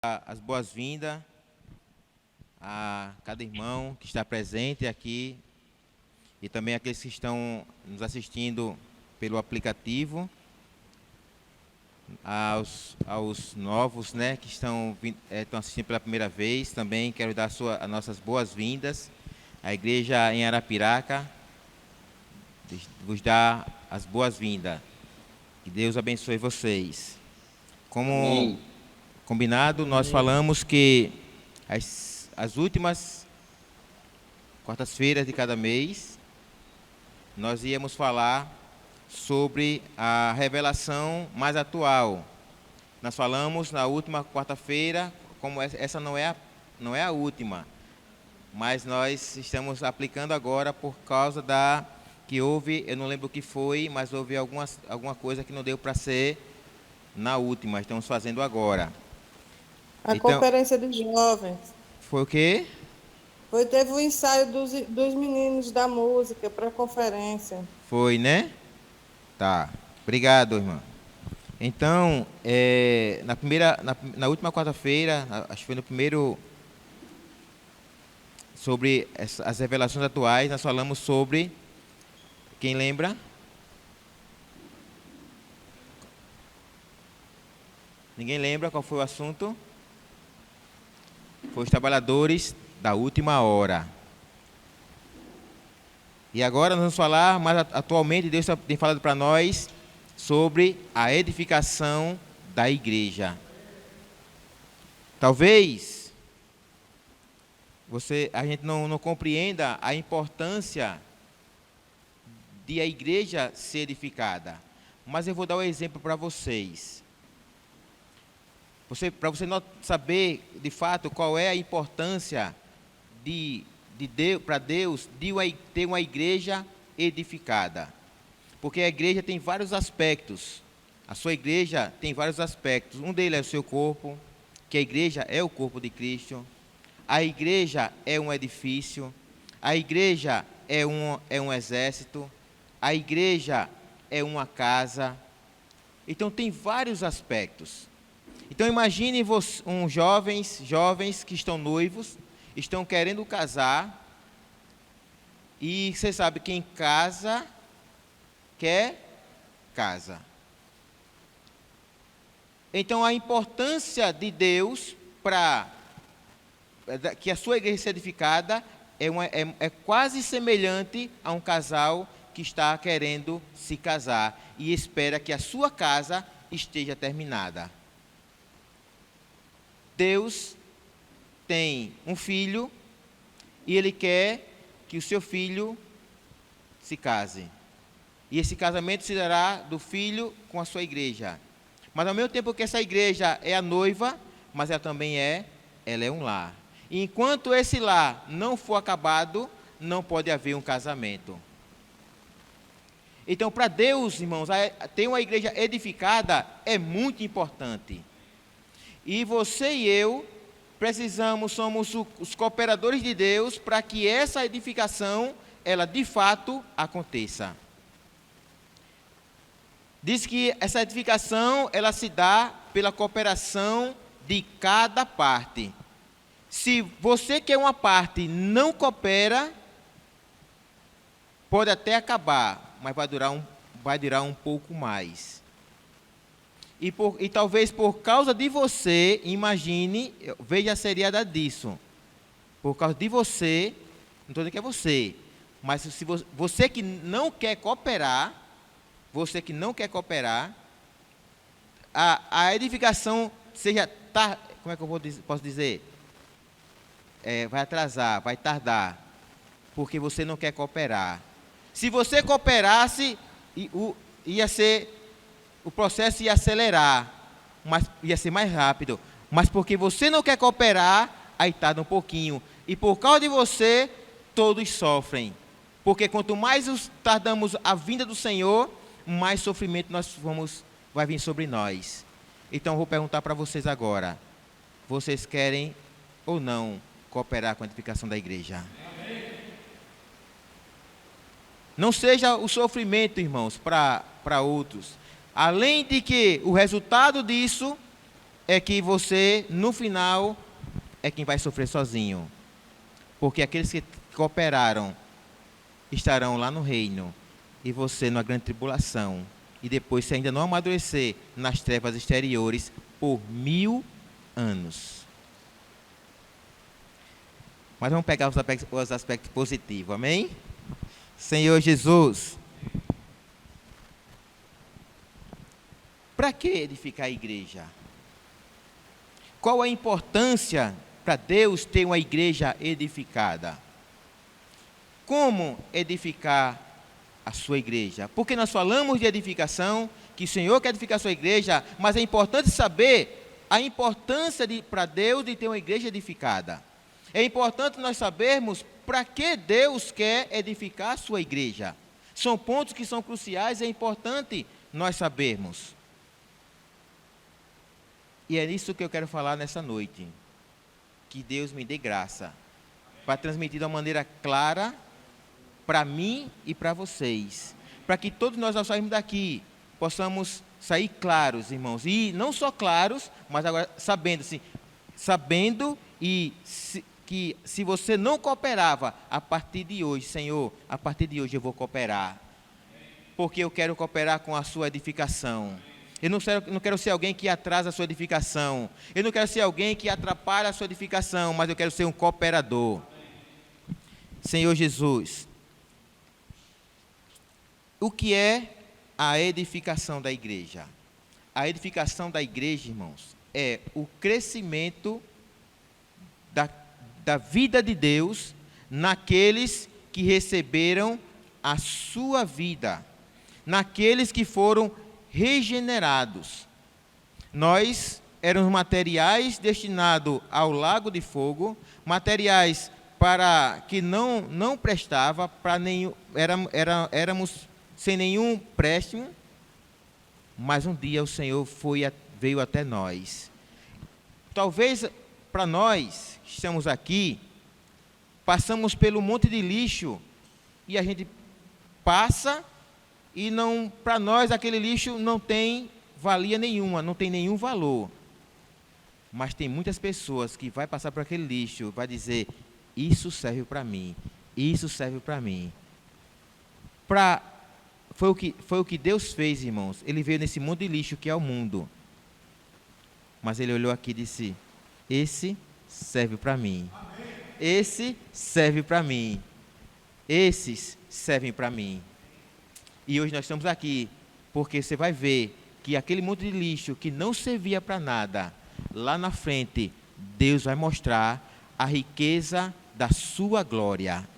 As boas-vindas a cada irmão que está presente aqui e também aqueles que estão nos assistindo pelo aplicativo, aos novos, né, que estão assistindo pela primeira vez. Também quero dar as nossas boas-vindas. A igreja em Arapiraca vos dá as boas-vindas. Que Deus abençoe vocês. Como Amém. combinado, nós falamos que as últimas quartas-feiras de cada mês, nós íamos falar sobre a revelação mais atual. Nós falamos na última quarta-feira, como essa não é a última, mas nós estamos aplicando agora por causa que houve, eu não lembro o que foi, mas houve alguma coisa que não deu para ser na última, estamos fazendo agora. A Então, conferência dos jovens. foi o quê? Teve o ensaio dos meninos da música para a conferência. Foi, né? Tá. Obrigado, irmã. Então, na última quarta-feira, acho que foi no primeiro, sobre as revelações atuais, nós falamos sobre, quem lembra? Ninguém lembra qual foi o assunto? Foi os trabalhadores da última hora. E agora nós vamos falar, mas atualmente Deus tem falado para nós sobre a edificação da igreja. Talvez a gente não compreenda a importância de a igreja ser edificada, mas eu vou dar um exemplo para vocês. Para você saber de fato qual é a importância para Deus de ter uma igreja edificada. Porque a igreja tem vários aspectos. A sua igreja tem vários aspectos. Um deles é o seu corpo, que a igreja é o corpo de Cristo. A igreja é um edifício. A igreja é um exército. A igreja é uma casa. Então tem vários aspectos. Então imagine jovens que estão noivos, estão querendo casar, e você sabe, quem casa, quer casa. Então a importância de Deus para que a sua igreja seja edificada é quase semelhante a um casal que está querendo se casar e espera que a sua casa esteja terminada. Deus tem um filho e Ele quer que o seu filho se case. E esse casamento se dará do filho com a sua igreja. Mas ao mesmo tempo que essa igreja é a noiva, mas ela é um lar. E enquanto esse lar não for acabado, não pode haver um casamento. Então, para Deus, irmãos, ter uma igreja edificada é muito importante. E você e eu somos os cooperadores de Deus para que essa edificação, ela de fato aconteça. Diz que essa edificação, ela se dá pela cooperação de cada parte. Se você que é uma parte não coopera, pode até acabar, mas vai durar um pouco mais. E talvez por causa de você, imagine, veja a seriedade disso. Por causa de você, não estou dizendo que é você, mas se você que não quer cooperar, a edificação como é que posso dizer? Vai atrasar, vai tardar, porque você não quer cooperar. Se você cooperasse, o processo ia acelerar, mas ia ser mais rápido. Mas porque você não quer cooperar, aí tarda um pouquinho. E por causa de você, todos sofrem. Porque quanto mais tardamos a vinda do Senhor, mais sofrimento vai vir sobre nós. Então eu vou perguntar para vocês agora: vocês querem ou não cooperar com a edificação da igreja? Amém. Não seja o sofrimento, irmãos, para outros. Além de que o resultado disso é que você, no final, é quem vai sofrer sozinho. Porque aqueles que cooperaram estarão lá no reino, e você numa grande tribulação. E depois, se ainda não amadurecer, nas trevas exteriores por 1000 anos. Mas vamos pegar os aspectos positivos, amém? Senhor Jesus, para que edificar a igreja? Qual a importância para Deus ter uma igreja edificada? Como edificar a sua igreja? Porque nós falamos de edificação, que o Senhor quer edificar a sua igreja, mas é importante saber a importância para Deus de ter uma igreja edificada. É importante nós sabermos para que Deus quer edificar a sua igreja. São pontos que são cruciais, é importante nós sabermos. E é isso que eu quero falar nessa noite. Que Deus me dê graça para transmitir de uma maneira clara para mim e para vocês. Para que todos nós, ao sairmos daqui, possamos sair claros, irmãos. E não só claros, mas agora sabendo que se você não cooperava, a partir de hoje, Senhor, a partir de hoje eu vou cooperar. Porque eu quero cooperar com a sua edificação. Eu não quero ser alguém que atrasa a sua edificação. Eu não quero ser alguém que atrapalha a sua edificação, mas eu quero ser um cooperador. Senhor Jesus, o que é a edificação da igreja? A edificação da igreja, irmãos, é o crescimento da vida de Deus naqueles que receberam a sua vida, naqueles que foram regenerados. Nós éramos materiais destinados ao lago de fogo, materiais para que não prestava para nenhum, éramos sem nenhum préstimo, mas um dia o Senhor veio até nós. Talvez para nós que estamos aqui, passamos pelo monte de lixo e a gente passa e não, para nós aquele lixo não tem valia nenhuma, não tem nenhum valor. Mas tem muitas pessoas que vai passar por aquele lixo, vai dizer, isso serve para mim, isso serve para mim. Foi o que Deus fez, irmãos. Ele veio nesse monte de lixo que é o mundo. Mas ele olhou aqui e disse, esse serve para mim. Esse serve para mim. Esses servem para mim. E hoje nós estamos aqui, porque você vai ver que aquele monte de lixo que não servia para nada, lá na frente, Deus vai mostrar a riqueza da sua glória.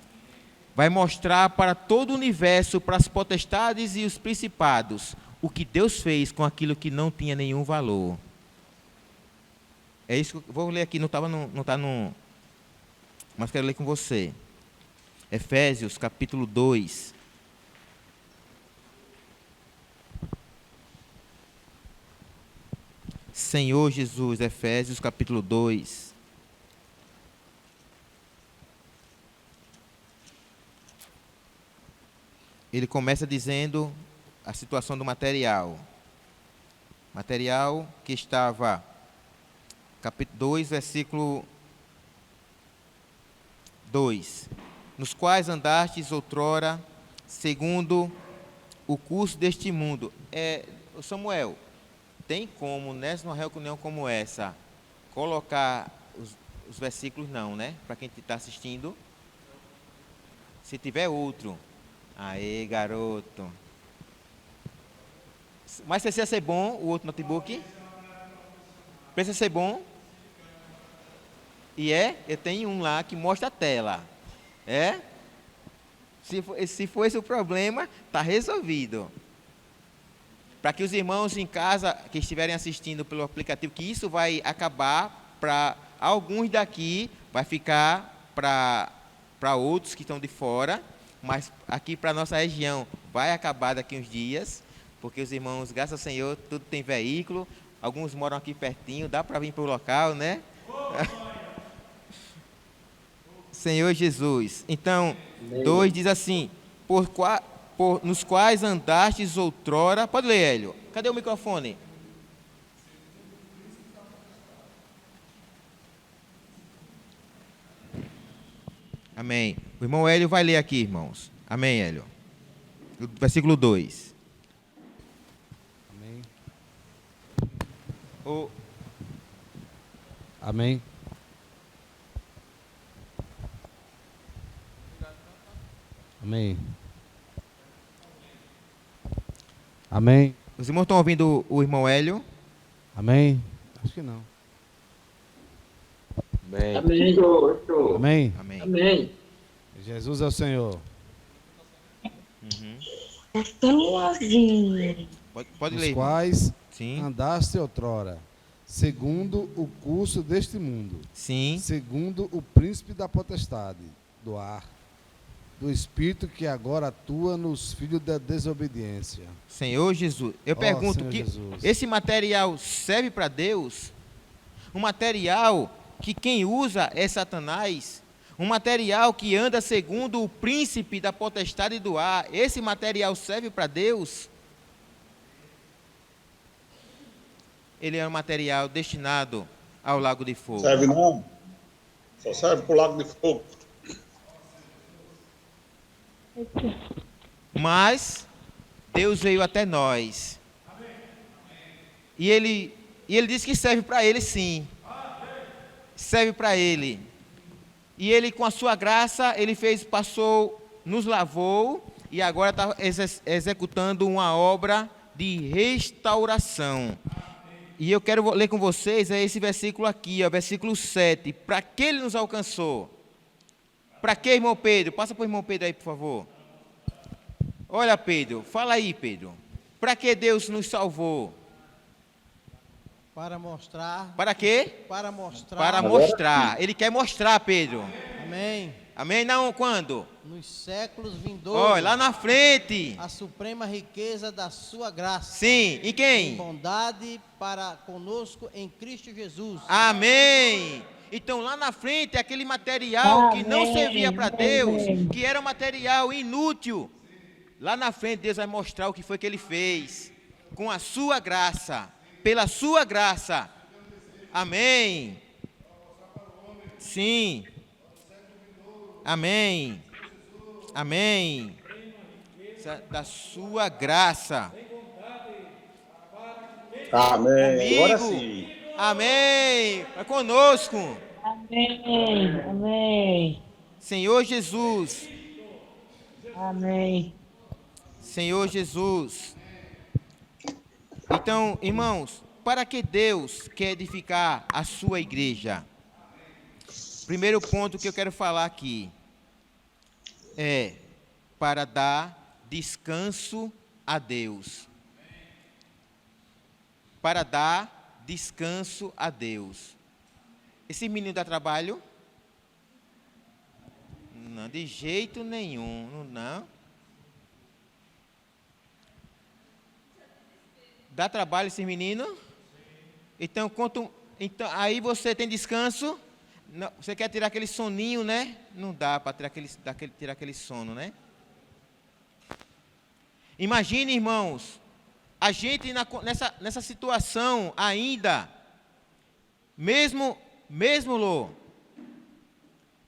Vai mostrar para todo o universo, para as potestades e os principados, o que Deus fez com aquilo que não tinha nenhum valor. É isso que eu vou ler aqui, não está no... Mas quero ler com você. Efésios, capítulo 2. Senhor Jesus, Efésios capítulo 2. Ele começa dizendo a situação do material. Material que estava, capítulo 2, versículo 2. Nos quais andastes outrora, segundo o curso deste mundo. Samuel, tem como, numa reunião como essa, colocar os versículos não, né? Para quem está assistindo. Se tiver outro. Aê, garoto. Mas precisa ser bom o outro notebook? Precisa ser bom? E eu tenho um lá que mostra a tela. Se for esse o problema, está resolvido. Para que os irmãos em casa que estiverem assistindo pelo aplicativo, que isso vai acabar para alguns daqui, vai ficar para outros que estão de fora, mas aqui para a nossa região vai acabar daqui uns dias, porque os irmãos, graças ao Senhor, tudo tem veículo, alguns moram aqui pertinho, dá para vir para o local, né? Senhor Jesus. Então, 2 diz assim, nos quais andastes outrora. Pode ler, Hélio. Cadê o microfone? Amém. O irmão Hélio vai ler aqui, irmãos. Amém, Hélio. Versículo 2. Amém. O... Amém. Amém. Amém. Os irmãos estão ouvindo o irmão Hélio? Amém. Acho que não. Amém. Amém. Amém. Amém. Amém. Jesus é o Senhor. Uhum. Pode Os ler, irmão. quais Sim. andaste outrora, segundo o curso deste mundo, Sim. segundo o príncipe da potestade, do ar, do espírito que agora atua nos filhos da desobediência. Senhor Jesus. Eu Ó, pergunto Senhor que Jesus. esse material serve para Deus? Um material que quem usa é Satanás? Um material que anda segundo o príncipe da potestade do ar? Esse material serve para Deus? Ele é um material destinado ao lago de fogo. Serve não. Só serve para o lago de fogo. Mas Deus veio até nós. E ele disse que serve para ele, sim. Serve para ele. E ele, com a sua graça, ele passou, nos lavou e agora está executando uma obra de restauração. E eu quero ler com vocês esse versículo aqui, versículo 7. Para que ele nos alcançou? Para que, irmão Pedro? Passa para o irmão Pedro aí, por favor. Olha, Pedro, fala aí, Pedro. Para que Deus nos salvou? Para mostrar. Para quê? Para mostrar. Para mostrar. Ele quer mostrar, Pedro. Amém. Amém? Não, quando? Nos séculos vindouros. Olha, lá na frente. A suprema riqueza da sua graça. Sim, em quem? Em bondade para conosco em Cristo Jesus. Amém. Então, lá na frente, aquele material que não servia para Deus, que era um material inútil. Lá na frente, Deus vai mostrar o que foi que ele fez. Com a sua graça. Pela sua graça. Amém. Sim. Amém. Amém. Da sua graça. Amém. Agora Amigo. sim. Amém. É conosco. Amém, amém, Senhor Jesus. amém. Senhor Jesus. Então, irmãos, para que Deus quer edificar a sua igreja? Primeiro ponto que eu quero falar aqui é para dar descanso a Deus. Para dar descanso a Deus. Esse menino dá trabalho? Não, de jeito nenhum, não. Dá trabalho esse menino? Então, aí você tem descanso? Não, você quer tirar aquele soninho, né? Não dá para tirar aquele sono, né? Imagine, irmãos, a gente nessa situação ainda, mesmo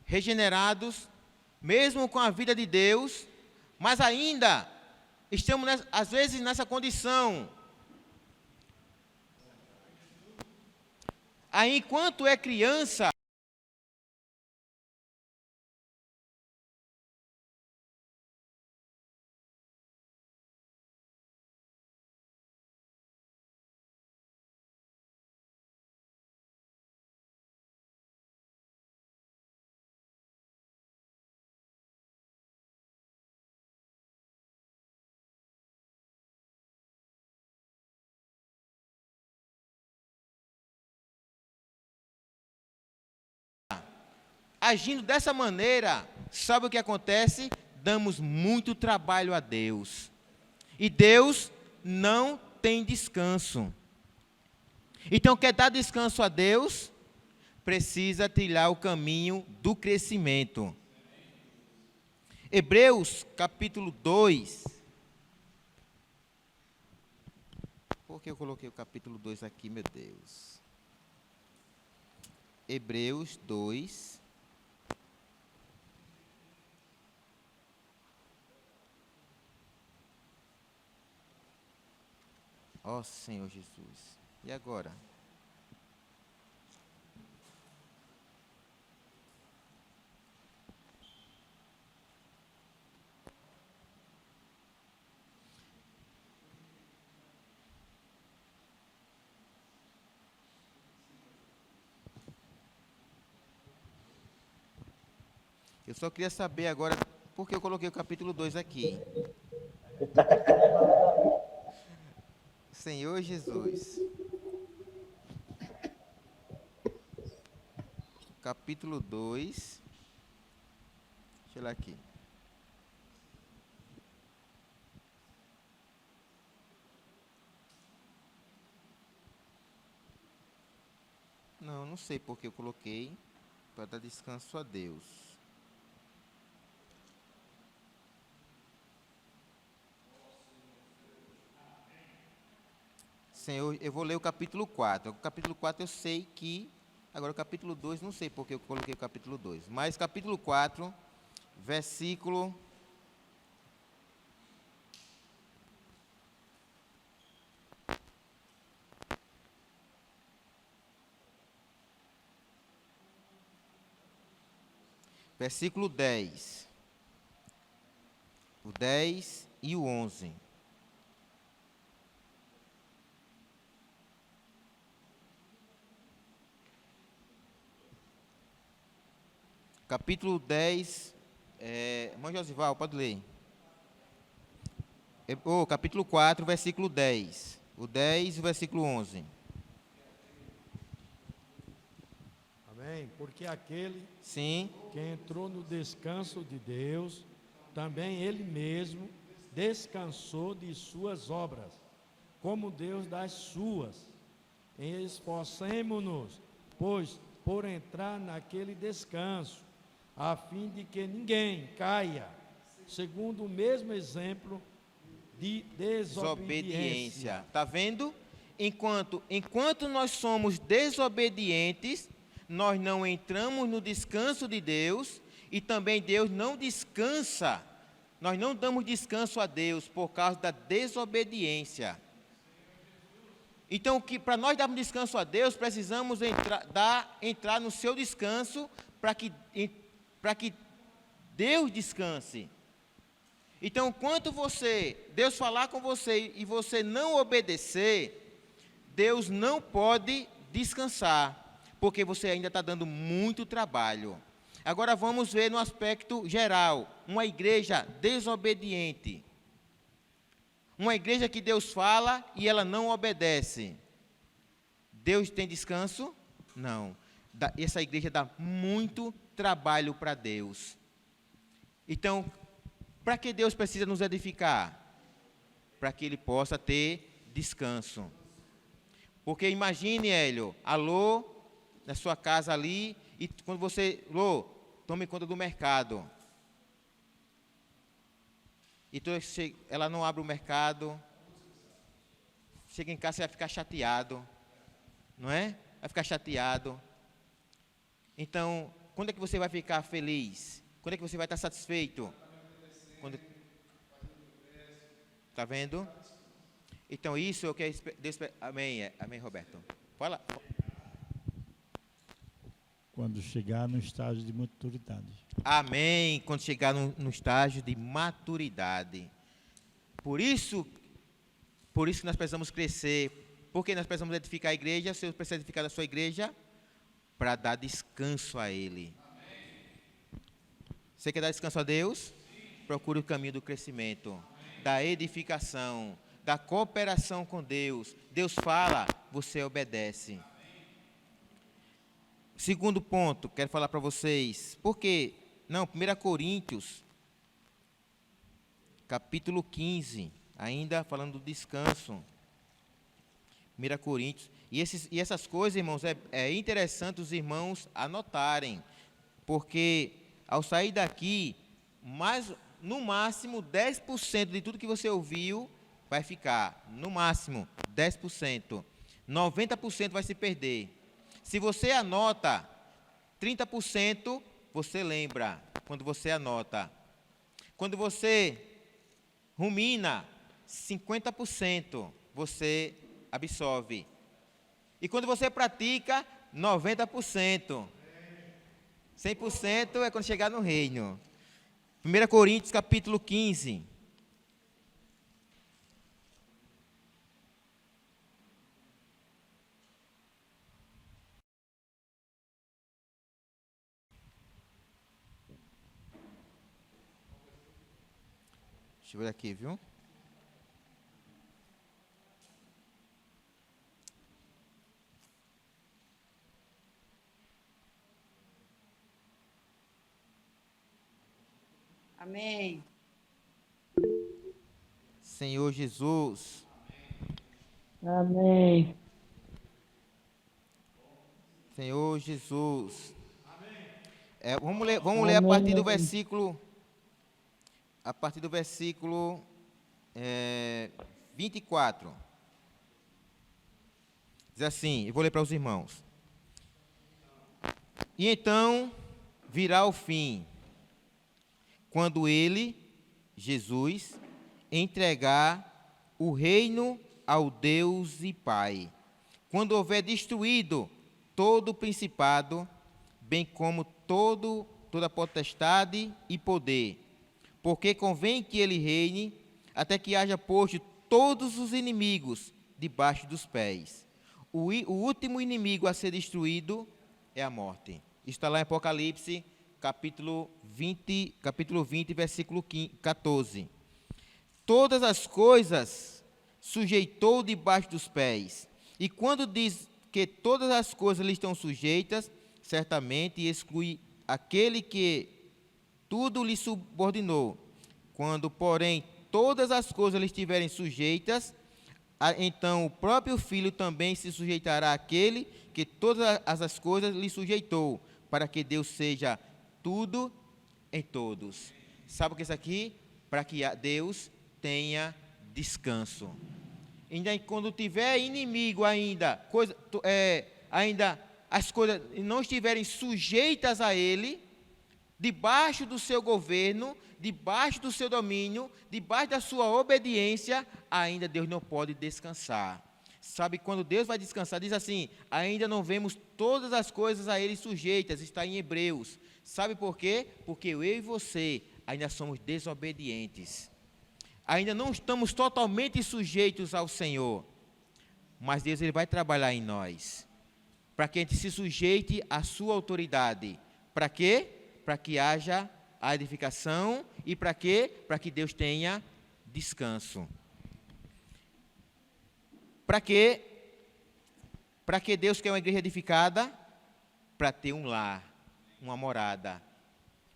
regenerados, mesmo com a vida de Deus, mas ainda estamos, às vezes, nessa condição. Aí, enquanto é criança, agindo dessa maneira, sabe o que acontece? Damos muito trabalho a Deus. E Deus não tem descanso. Então, quer dar descanso a Deus? Precisa trilhar o caminho do crescimento. Hebreus, capítulo 2. Por que eu coloquei o capítulo 2 aqui, meu Deus? Hebreus 2. Ó Senhor Jesus. E agora? Eu só queria saber agora por que eu coloquei o capítulo 2 aqui. Senhor Jesus. Capítulo 2. Deixa eu ler aqui. Não sei por que eu coloquei. Para dar descanso a Deus. Senhor, eu vou ler o capítulo 4. O capítulo 4 eu sei que... Agora o capítulo 2, não sei porque eu coloquei o capítulo 2. Mas capítulo 4, versículo... Versículo 10. O 10 e o 11. Capítulo 10, irmão Josival, pode ler. Capítulo 4, versículo 10. O 10 e o versículo 11. Amém? Porque aquele Sim. que entrou no descanso de Deus, também ele mesmo descansou de suas obras, como Deus das suas. Esforcemo-nos, pois, por entrar naquele descanso, a fim de que ninguém caia, segundo o mesmo exemplo de desobediência. Está vendo? Enquanto nós somos desobedientes, nós não entramos no descanso de Deus e também Deus não descansa. Nós não damos descanso a Deus por causa da desobediência. Então, para nós darmos descanso a Deus, precisamos entrar no seu descanso para que Deus descanse. Então, enquanto Deus falar com você e você não obedecer, Deus não pode descansar, porque você ainda está dando muito trabalho. Agora vamos ver no aspecto geral, uma igreja desobediente. Uma igreja que Deus fala e ela não obedece. Deus tem descanso? Não. Essa igreja dá muito trabalho para Deus. Então, para que Deus precisa nos edificar? Para que Ele possa ter descanso. Porque imagine, Hélio, alô, na sua casa ali, e quando você, Lô, tome conta do mercado. Então, ela não abre o mercado. Chega em casa, você vai ficar chateado. Não é? Vai ficar chateado. Então, quando é que você vai ficar feliz? Quando é que você vai estar satisfeito? Está vendo? Então, isso é o que Deus... Amém, amém, Roberto. Fala. Quando chegar no estágio de maturidade. Amém, quando chegar no estágio de maturidade. Por isso que nós precisamos crescer. Porque nós precisamos edificar a igreja. O Senhor precisa edificar a sua igreja para dar descanso a Ele. Você quer dar descanso a Deus? Sim. Procure o caminho do crescimento, da edificação, da cooperação com Deus. Deus fala, você obedece. Segundo ponto, quero falar para vocês. Por quê? Não, 1 Coríntios, capítulo 15, ainda falando do descanso. 1 Coríntios. E essas coisas, irmãos, é interessante os irmãos anotarem. Porque ao sair daqui, no máximo 10% de tudo que você ouviu vai ficar. No máximo 10%. 90% vai se perder. Se você anota 30%, você lembra quando você anota. Quando você rumina 50%, você absorve. E quando você pratica, 90%. 100% é quando chegar no reino. 1 Coríntios, capítulo 15. Deixa eu ver aqui, viu? Amém. Senhor Jesus. Amém. Senhor Jesus. Vamos ler a partir do versículo. A partir do versículo 24. Diz assim, eu vou ler para os irmãos. E então virá o fim, quando ele, Jesus, entregar o reino ao Deus e Pai, quando houver destruído todo o principado, bem como toda potestade e poder, porque convém que ele reine, até que haja posto todos os inimigos debaixo dos pés. O último inimigo a ser destruído é a morte. Isso está lá em Apocalipse, capítulo 20, versículo 14. Todas as coisas sujeitou debaixo dos pés. E quando diz que todas as coisas lhe estão sujeitas, certamente exclui aquele que tudo lhe subordinou. Quando, porém, todas as coisas lhe estiverem sujeitas, então o próprio Filho também se sujeitará àquele que todas as coisas lhe sujeitou, para que Deus seja tudo em todos. Sabe o que é isso aqui? Para que Deus tenha descanso. Ainda quando tiver inimigo ainda as coisas não estiverem sujeitas a ele, debaixo do seu governo, debaixo do seu domínio, debaixo da sua obediência, ainda Deus não pode descansar. Sabe, quando Deus vai descansar, diz assim, ainda não vemos todas as coisas a ele sujeitas, está em Hebreus. Sabe por quê? Porque eu e você ainda somos desobedientes. Ainda não estamos totalmente sujeitos ao Senhor. Mas Deus ele vai trabalhar em nós, para que a gente se sujeite à sua autoridade. Para quê? Para que haja a edificação e para quê? Para que Deus tenha descanso. Para quê? Para que Deus quer uma igreja edificada? Para ter um lar, uma morada.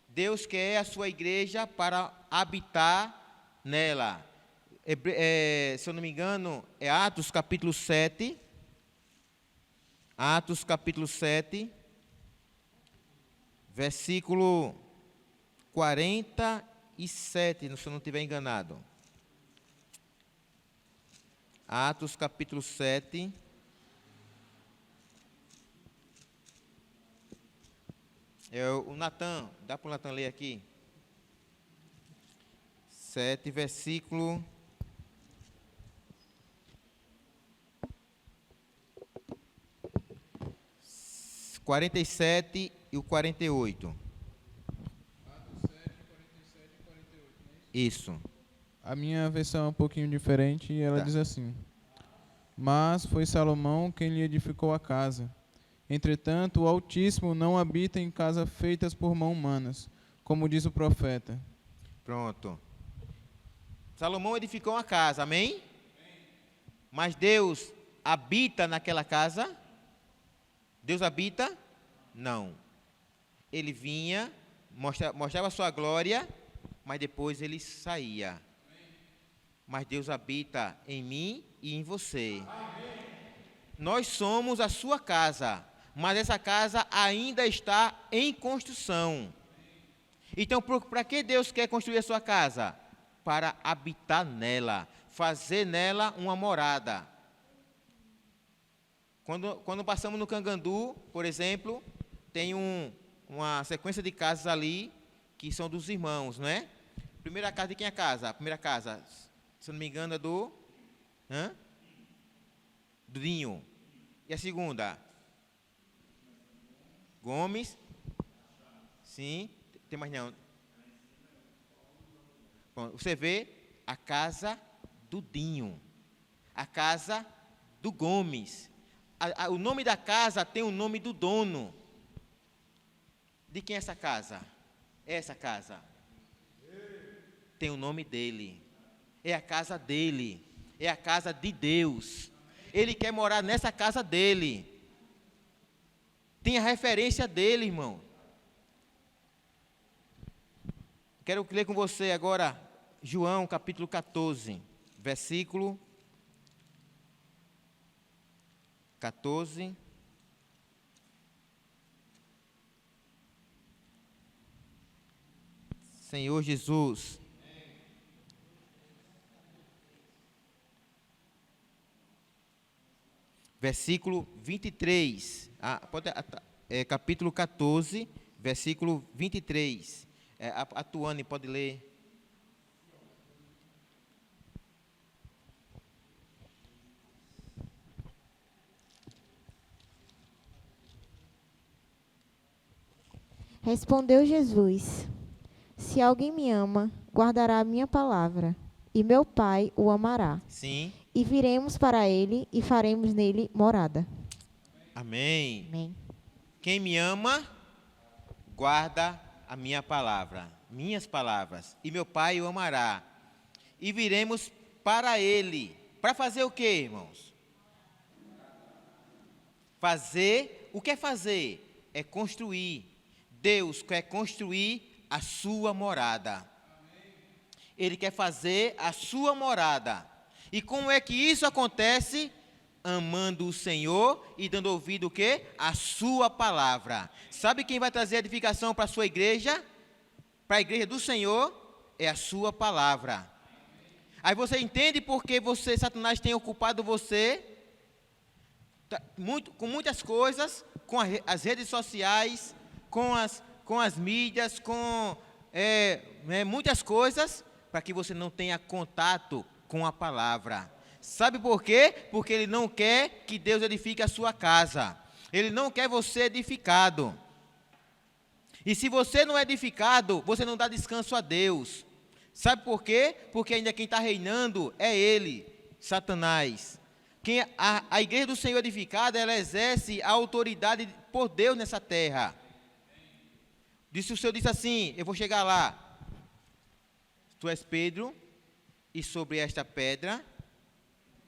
Deus quer a sua igreja para habitar nela. Se eu não me engano, é Atos capítulo 7. Atos capítulo 7, versículo 47, se eu não estiver enganado. Atos capítulo 7. O Natan, dá para o Natan ler aqui? 7, versículo 47 e o 48. Atos 7, 47 e 48. Isso. A minha versão é um pouquinho diferente e ela diz assim: Mas foi Salomão quem lhe edificou a casa. Entretanto, o Altíssimo não habita em casas feitas por mãos humanas, como diz o profeta. Pronto. Salomão edificou uma casa, amém? Mas Deus habita naquela casa? Deus habita? Não. Ele vinha, mostrava a sua glória, mas depois ele saía. Mas Deus habita em mim e em você. Nós somos a sua casa, mas essa casa ainda está em construção. Então, para que Deus quer construir a sua casa? Para habitar nela, fazer nela uma morada. Quando passamos no Cangandu, por exemplo, tem uma sequência de casas ali que são dos irmãos, não é? Primeira casa de quem é a casa? A primeira casa, se eu não me engano, é do Dinho. E a segunda? Gomes. Sim. Tem mais não. Bom, você vê a casa do Dinho. A casa do Gomes. O nome da casa tem o nome do dono. De quem é essa casa? Essa casa tem o nome dele. É a casa dele. É a casa de Deus. Ele quer morar nessa casa dele. Tem a referência dele, irmão. Quero ler com você agora João capítulo 14, versículo 14. Senhor Jesus. Versículo 23. Capítulo 14, versículo 23. A Tuane pode ler. Respondeu Jesus: Se alguém me ama, guardará a minha palavra, e meu Pai o amará. Sim. E viremos para ele e faremos nele morada. Amém. Amém. Quem me ama, guarda a minha palavra, minhas palavras, e meu Pai o amará. E viremos para ele. Para fazer o quê, irmãos? Fazer, o que é fazer? É construir. Deus quer construir a sua morada. Ele quer fazer a sua morada. E como é que isso acontece? Amando o Senhor e dando ouvido o quê? A sua palavra. Sabe quem vai trazer edificação para a sua igreja? Para a igreja do Senhor? É a sua palavra. Aí você entende por que Satanás tem ocupado você com muitas coisas, com as redes sociais, com as mídias, com muitas coisas, para que você não tenha contato com a palavra. Sabe por quê? Porque ele não quer que Deus edifique a sua casa. Ele não quer você edificado. E se você não é edificado, você não dá descanso a Deus. Sabe por quê? Porque ainda quem está reinando é ele, Satanás. A igreja do Senhor edificada, ela exerce a autoridade por Deus nessa terra. O Senhor disse assim, eu vou chegar lá. Tu és Pedro, e sobre esta pedra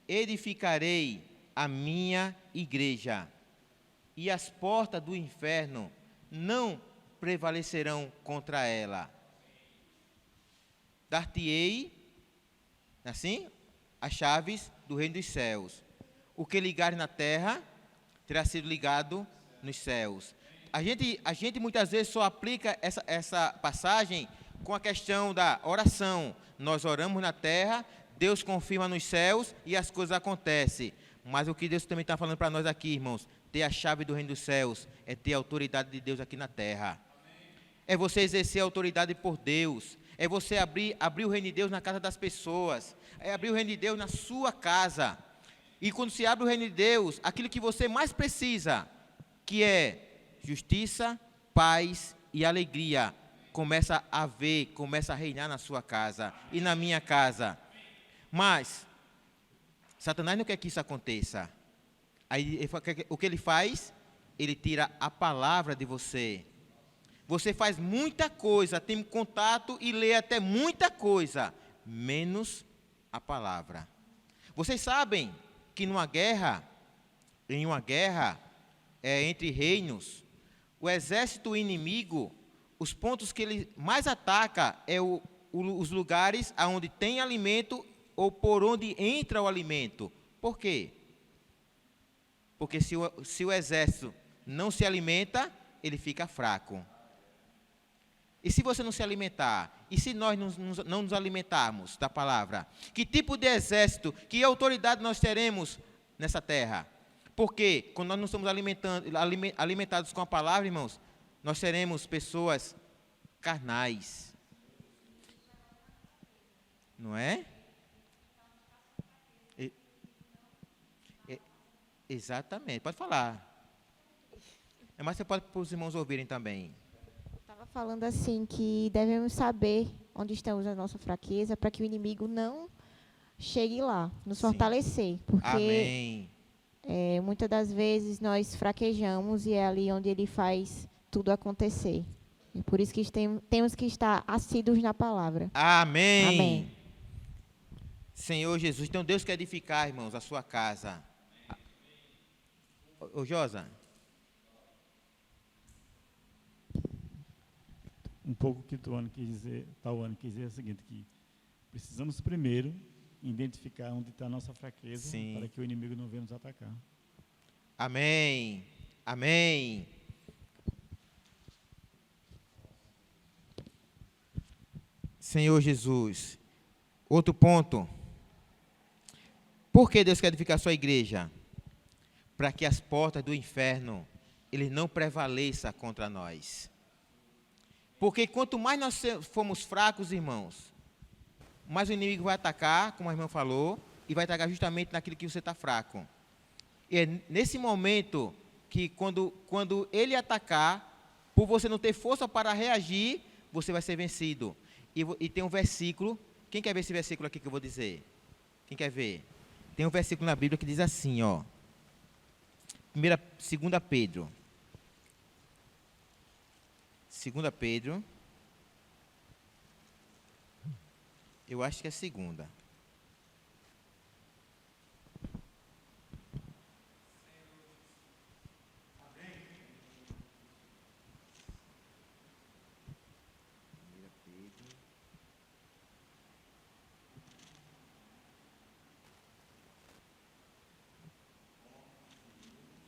edificarei a minha igreja, e as portas do inferno não prevalecerão contra ela. Dar-te-ei, assim, as chaves do reino dos céus. O que ligares na terra, terá sido ligado nos céus. A gente muitas vezes só aplica essa passagem com a questão da oração. Nós oramos na terra, Deus confirma nos céus e as coisas acontecem. Mas o que Deus também está falando para nós aqui, irmãos, ter a chave do reino dos céus é ter a autoridade de Deus aqui na terra. É você exercer a autoridade por Deus. É você abrir o reino de Deus na casa das pessoas. É abrir o reino de Deus na sua casa. E quando se abre o reino de Deus, aquilo que você mais precisa, que é justiça, paz e alegria, começa a reinar na sua casa e na minha casa. Mas Satanás não quer que isso aconteça. Aí o que ele faz? Ele tira a palavra de você. Você faz muita coisa, tem contato e lê até muita coisa, menos a palavra. Vocês sabem que em uma guerra entre reinos, o exército inimigo, os pontos que ele mais ataca é os lugares onde tem alimento ou por onde entra o alimento. Por quê? Porque se o exército não se alimenta, ele fica fraco. E se você não se alimentar? E se nós não nos alimentarmos da palavra? Que tipo de exército, que autoridade nós teremos nessa terra? Porque quando nós não somos alimentados com a palavra, irmãos, nós seremos pessoas carnais. Não é? Exatamente, pode falar. Mas você pode para os irmãos ouvirem também. Estava falando assim que devemos saber onde estamos a nossa fraqueza para que o inimigo não chegue lá, nos fortalecer. Porque Amém. Muitas das vezes nós fraquejamos e é ali onde ele faz tudo acontecer. E por isso que temos que estar assíduos na palavra. Amém. Amém. Senhor Jesus, então Deus quer edificar, irmãos, a sua casa. Ô Josa. Um pouco que Tauane quis dizer é o seguinte, que precisamos primeiro identificar onde está a nossa fraqueza, Sim, para que o inimigo não venha nos atacar. Amém. Amém. Senhor Jesus. Outro ponto. Por que Deus quer edificar a sua igreja? Para que as portas do inferno, ele não prevaleça contra nós. Porque quanto mais nós formos fracos, irmãos, mais o inimigo vai atacar, como a irmã falou, e vai atacar justamente naquilo que você está fraco. E é nesse momento que quando ele atacar, por você não ter força para reagir, você vai ser vencido. E tem um versículo, quem quer ver esse versículo aqui que eu vou dizer? Quem quer ver? Tem um versículo na Bíblia que diz assim, ó. 2 Pedro. 2 Pedro. Eu acho que é segunda.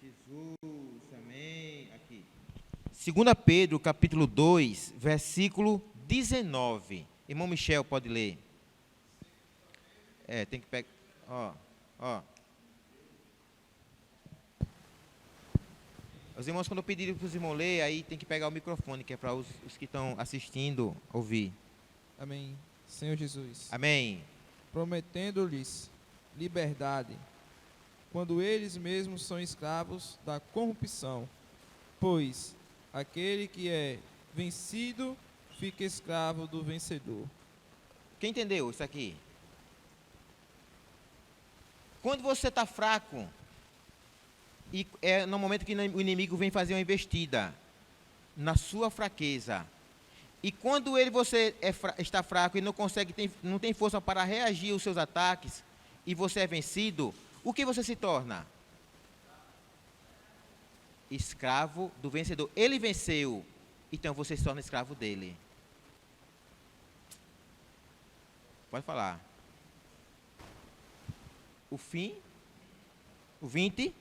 Jesus, amém. Aqui. 2 Pedro, capítulo 2, versículo 19. Irmão Michel, pode ler. Tem que pegar. Ó. Os irmãos, quando eu pedir para os irmãos ler, aí tem que pegar o microfone, que é para os que estão assistindo ouvir. Amém. Senhor Jesus. Amém. Prometendo-lhes liberdade, quando eles mesmos são escravos da corrupção, pois aquele que é vencido fica escravo do vencedor. Quem entendeu isso aqui? Quando você está fraco, e é no momento que o inimigo vem fazer uma investida na sua fraqueza, e quando você está fraco e não tem força para reagir aos seus ataques, e você é vencido, o que você se torna? Escravo do vencedor. Ele venceu, então você se torna escravo dele. Pode falar. O 20.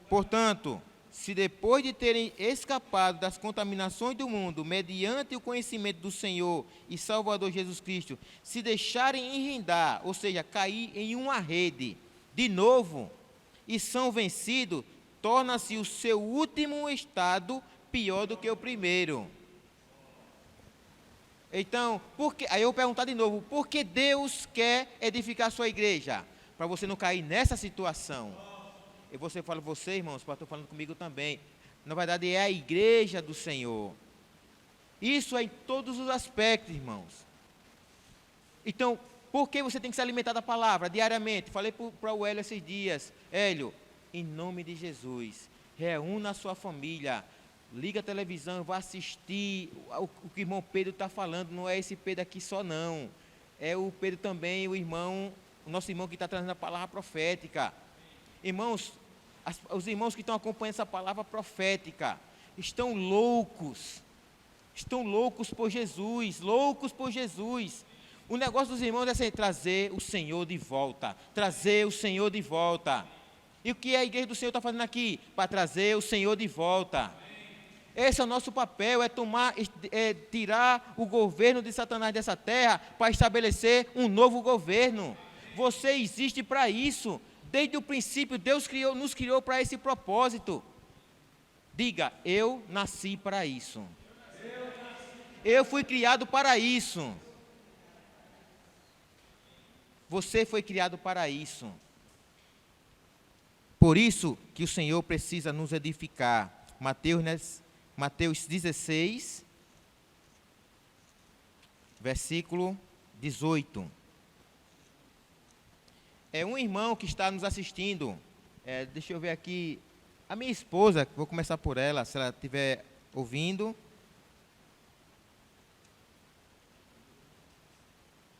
Portanto, se depois de terem escapado das contaminações do mundo, mediante o conhecimento do Senhor e Salvador Jesus Cristo, se deixarem enredar, ou seja, cair em uma rede, de novo, e são vencidos, torna-se o seu último estado pior do que o primeiro. Então, aí eu vou perguntar de novo, por que Deus quer edificar a sua igreja? Para você não cair nessa situação. E você fala, irmãos, estou falando comigo também. Na verdade, é a igreja do Senhor. Isso é em todos os aspectos, irmãos. Então, por que você tem que se alimentar da palavra diariamente? Falei para o Hélio esses dias. Hélio, em nome de Jesus, reúna a sua família. Liga a televisão, vá assistir o que o irmão Pedro está falando. Não é esse Pedro aqui só, não. É o Pedro também, o nosso irmão que está trazendo a palavra profética. Irmãos, os irmãos que estão acompanhando essa palavra profética estão loucos por Jesus, O negócio dos irmãos é trazer o Senhor de volta, E o que a igreja do Senhor está fazendo aqui? Para trazer o Senhor de volta. Esse é o nosso papel, tirar o governo de Satanás dessa terra para estabelecer um novo governo. Você existe para isso. Desde o princípio, Deus nos criou para esse propósito. Diga, eu nasci para isso. Eu fui criado para isso. Você foi criado para isso. por isso que o Senhor precisa nos edificar. Mateus 16, versículo 18. É um irmão que está nos assistindo. Deixa eu ver aqui. A minha esposa, vou começar por ela, se ela estiver ouvindo.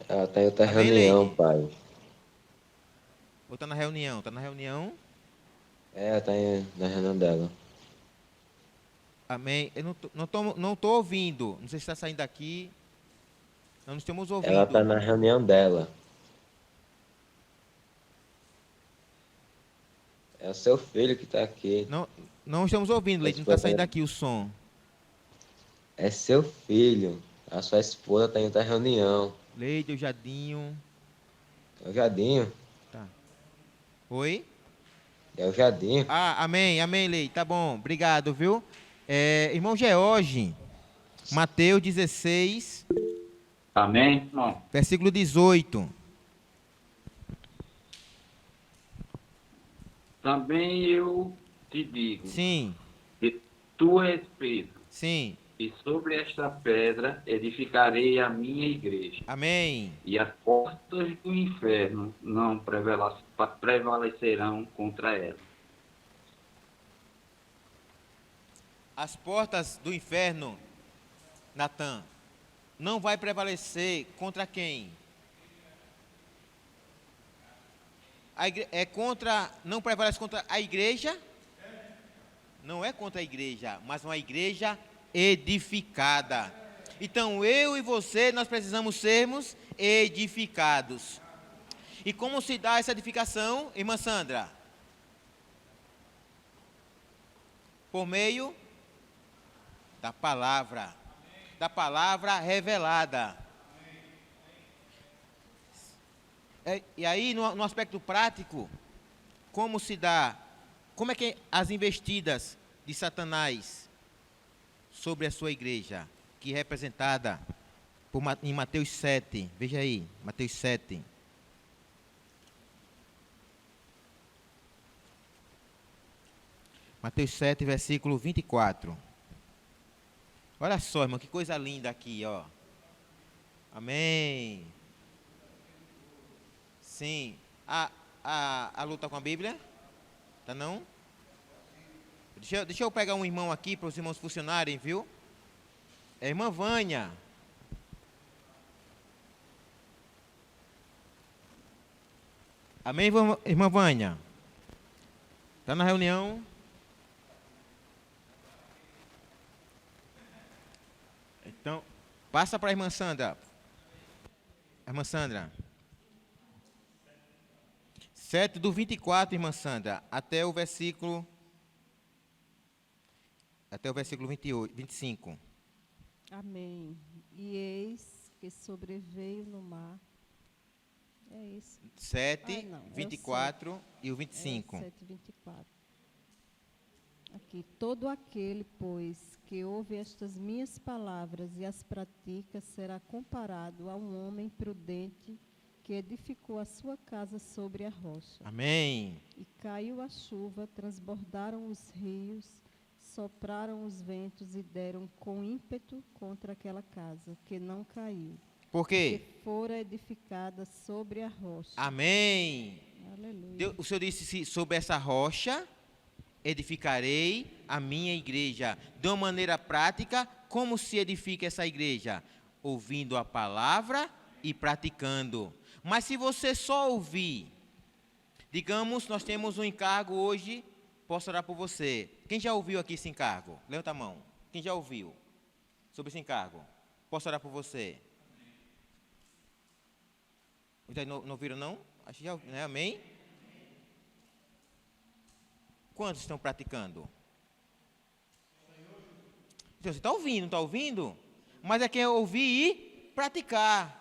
Ela está em outra reunião, pai. Ou está na reunião? Está na reunião? Ela está na reunião dela. Amém. Eu não estou ouvindo. Não sei se está saindo daqui. Não estamos ouvindo. Ela está na reunião dela. É o seu filho que está aqui. Não estamos ouvindo, Leite. Não está saindo daqui o som. É seu filho. A sua esposa está em outra reunião. Leite, o Jadinho. É o Jadinho. Tá. Oi? É o Jadinho. Amém, Leite. Tá bom. Obrigado, viu? Irmão George, Mateus 16. Amém, irmão. Versículo 18. Também eu te digo. Sim. Que tu és Pedro. Sim. E sobre esta pedra edificarei a minha igreja. Amém. E as portas do inferno não prevalecerão contra ela. As portas do inferno, Natan, não vai prevalecer contra quem? Não prevalece contra a igreja? Não é contra a igreja, mas uma igreja edificada. Então, eu e você, nós precisamos sermos edificados. E como se dá essa edificação, irmã Sandra? Por meio da palavra revelada. E aí, no aspecto prático, como se dá, como é que as investidas de Satanás sobre a sua igreja, que é representada em Mateus 7, veja aí, Mateus 7. Mateus 7, versículo 24. Olha só, irmão, que coisa linda aqui, ó. Amém. Sim. A luta com a Bíblia? Tá não? Deixa eu pegar um irmão aqui para os irmãos funcionarem, viu? É a irmã Vânia. Amém, irmã Vânia? Está na reunião? Então, passa para a irmã Sandra. Irmã Sandra. 7 do 24, irmã Sandra, até o versículo 28, 25. Amém. E eis que sobreveio no mar. É isso. 7, 24 e o 25. 7, 24. Aqui, todo aquele, pois, que ouve estas minhas palavras e as pratica, será comparado a um homem prudente que edificou a sua casa sobre a rocha. Amém. E caiu a chuva, transbordaram os rios, sopraram os ventos e deram com ímpeto contra aquela casa, que não caiu. Por quê? Porque fora edificada sobre a rocha. Amém. Aleluia. O Senhor disse, sobre essa rocha edificarei a minha igreja. De uma maneira prática, como se edifica essa igreja? Ouvindo a palavra e praticando. Mas se você só ouvir, digamos, nós temos um encargo hoje, posso orar por você. Quem já ouviu aqui esse encargo? Levanta a mão. Quem já ouviu sobre esse encargo? Posso orar por você? Não ouviram, não? Acho que já ouviram, né? Amém? Quantos estão praticando? Você está ouvindo, não está ouvindo? Mas é que é ouvir e praticar.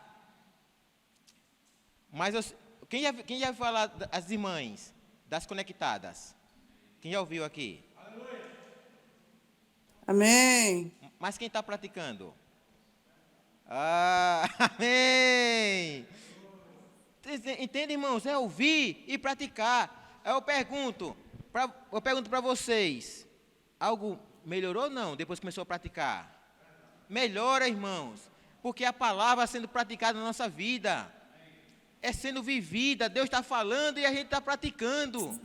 Mas quem já fala das irmãs, das conectadas? Quem já ouviu aqui? Amém. Mas quem está praticando? Amém. Entende, irmãos? É ouvir e praticar. Eu pergunto, Eu pergunto para vocês, algo melhorou ou não, depois que começou a praticar? Melhora, irmãos, porque a palavra sendo praticada na nossa vida, é sendo vivida, Deus está falando e a gente está praticando.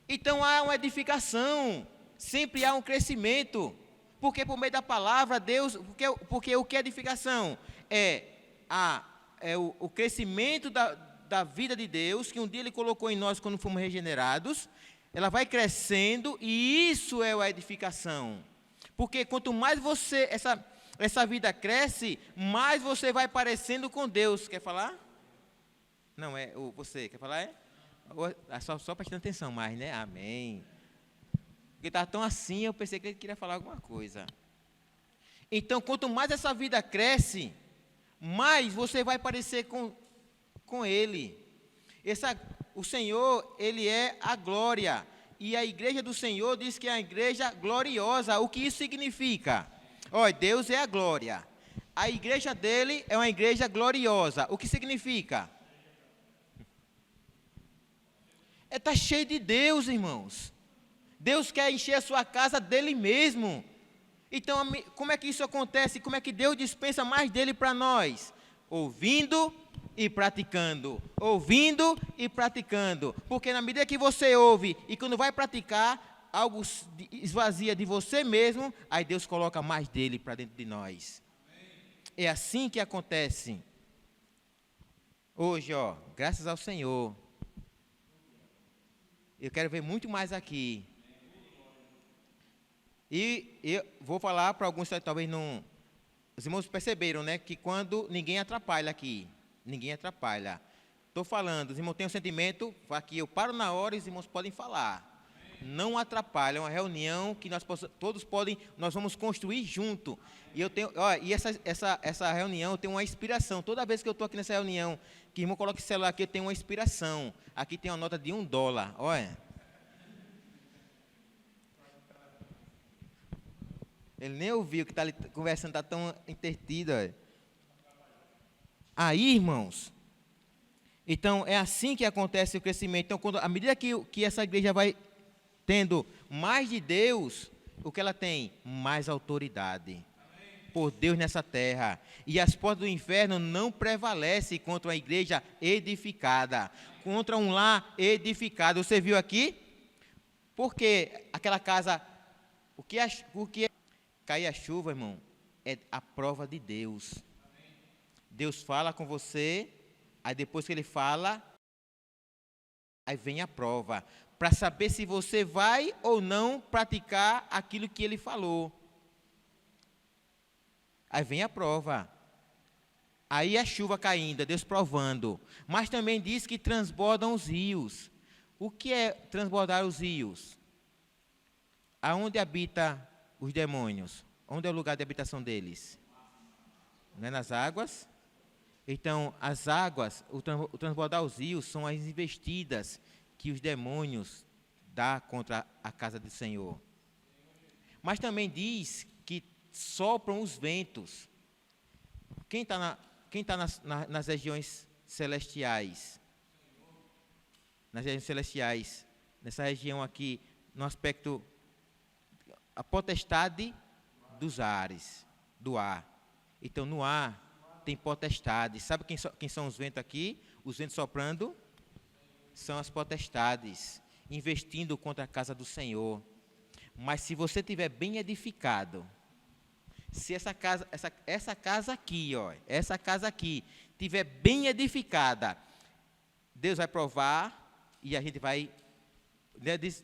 Então há uma edificação, sempre há um crescimento, porque por meio da palavra, Deus, porque o que é edificação? É o crescimento da vida de Deus, que um dia Ele colocou em nós quando fomos regenerados, ela vai crescendo e isso é a edificação. Porque quanto mais essa vida cresce, mais você vai parecendo com Deus. Quer falar? Não, você quer falar? Só prestando atenção mais, né? Amém. Porque estava tão assim, eu pensei que ele queria falar alguma coisa. Então, quanto mais essa vida cresce, mais você vai parecer com Ele. O Senhor, Ele é a glória. E a igreja do Senhor diz que é a igreja gloriosa. O que isso significa? Olha, Deus é a glória. A igreja dele é uma igreja gloriosa. O que significa? Está cheio de Deus, irmãos. Deus quer encher a sua casa dele mesmo. Então, como é que isso acontece? Como é que Deus dispensa mais dele para nós? Ouvindo e praticando. Ouvindo e praticando. Porque na medida que você ouve e quando vai praticar, algo esvazia de você mesmo, aí Deus coloca mais dele para dentro de nós. É assim que acontece. Hoje, graças ao Senhor, eu quero ver muito mais aqui. E eu vou falar para alguns, talvez não... Os irmãos perceberam, né? Que quando ninguém atrapalha aqui. Ninguém atrapalha. Estou falando, os irmãos têm um sentimento, aqui eu paro na hora e os irmãos podem falar. Não atrapalha, é uma reunião que nós vamos construir junto. E eu tenho, essa reunião tem uma inspiração. Toda vez que eu estou aqui nessa reunião, que o irmão coloca o celular aqui, eu tenho uma inspiração. Aqui tem uma nota de $1, olha. Ele nem ouviu que está ali conversando, está tão intertido. Olha. Aí, irmãos, então é assim que acontece o crescimento. Então, à medida que essa igreja vai tendo mais de Deus, o que ela tem? Mais autoridade. Por Deus nessa terra. E as portas do inferno não prevalecem contra uma igreja edificada. Contra um lar edificado. Você viu aqui? Porque aquela casa... O que cair a chuva, irmão, é a prova de Deus. Deus fala com você, aí depois que Ele fala, aí vem a prova, para saber se você vai ou não praticar aquilo que Ele falou. Aí vem a prova. Aí a chuva caindo, Deus provando. Mas também diz que transbordam os rios. O que é transbordar os rios? Aonde habita os demônios? Onde é o lugar de habitação deles? Não é nas águas? Então, as águas, o transbordar os rios, são as investidas que os demônios dão contra a casa do Senhor. Mas também diz que sopram os ventos. Quem está nas regiões celestiais? Nas regiões celestiais, nessa região aqui, no aspecto, a potestade dos ares, do ar. Então, no ar tem potestade. Sabe quem são os ventos aqui? Os ventos soprando são as potestades, investindo contra a casa do Senhor. Mas se você estiver bem edificado, se essa casa aqui, essa casa aqui, estiver bem edificada, Deus vai provar e a gente vai...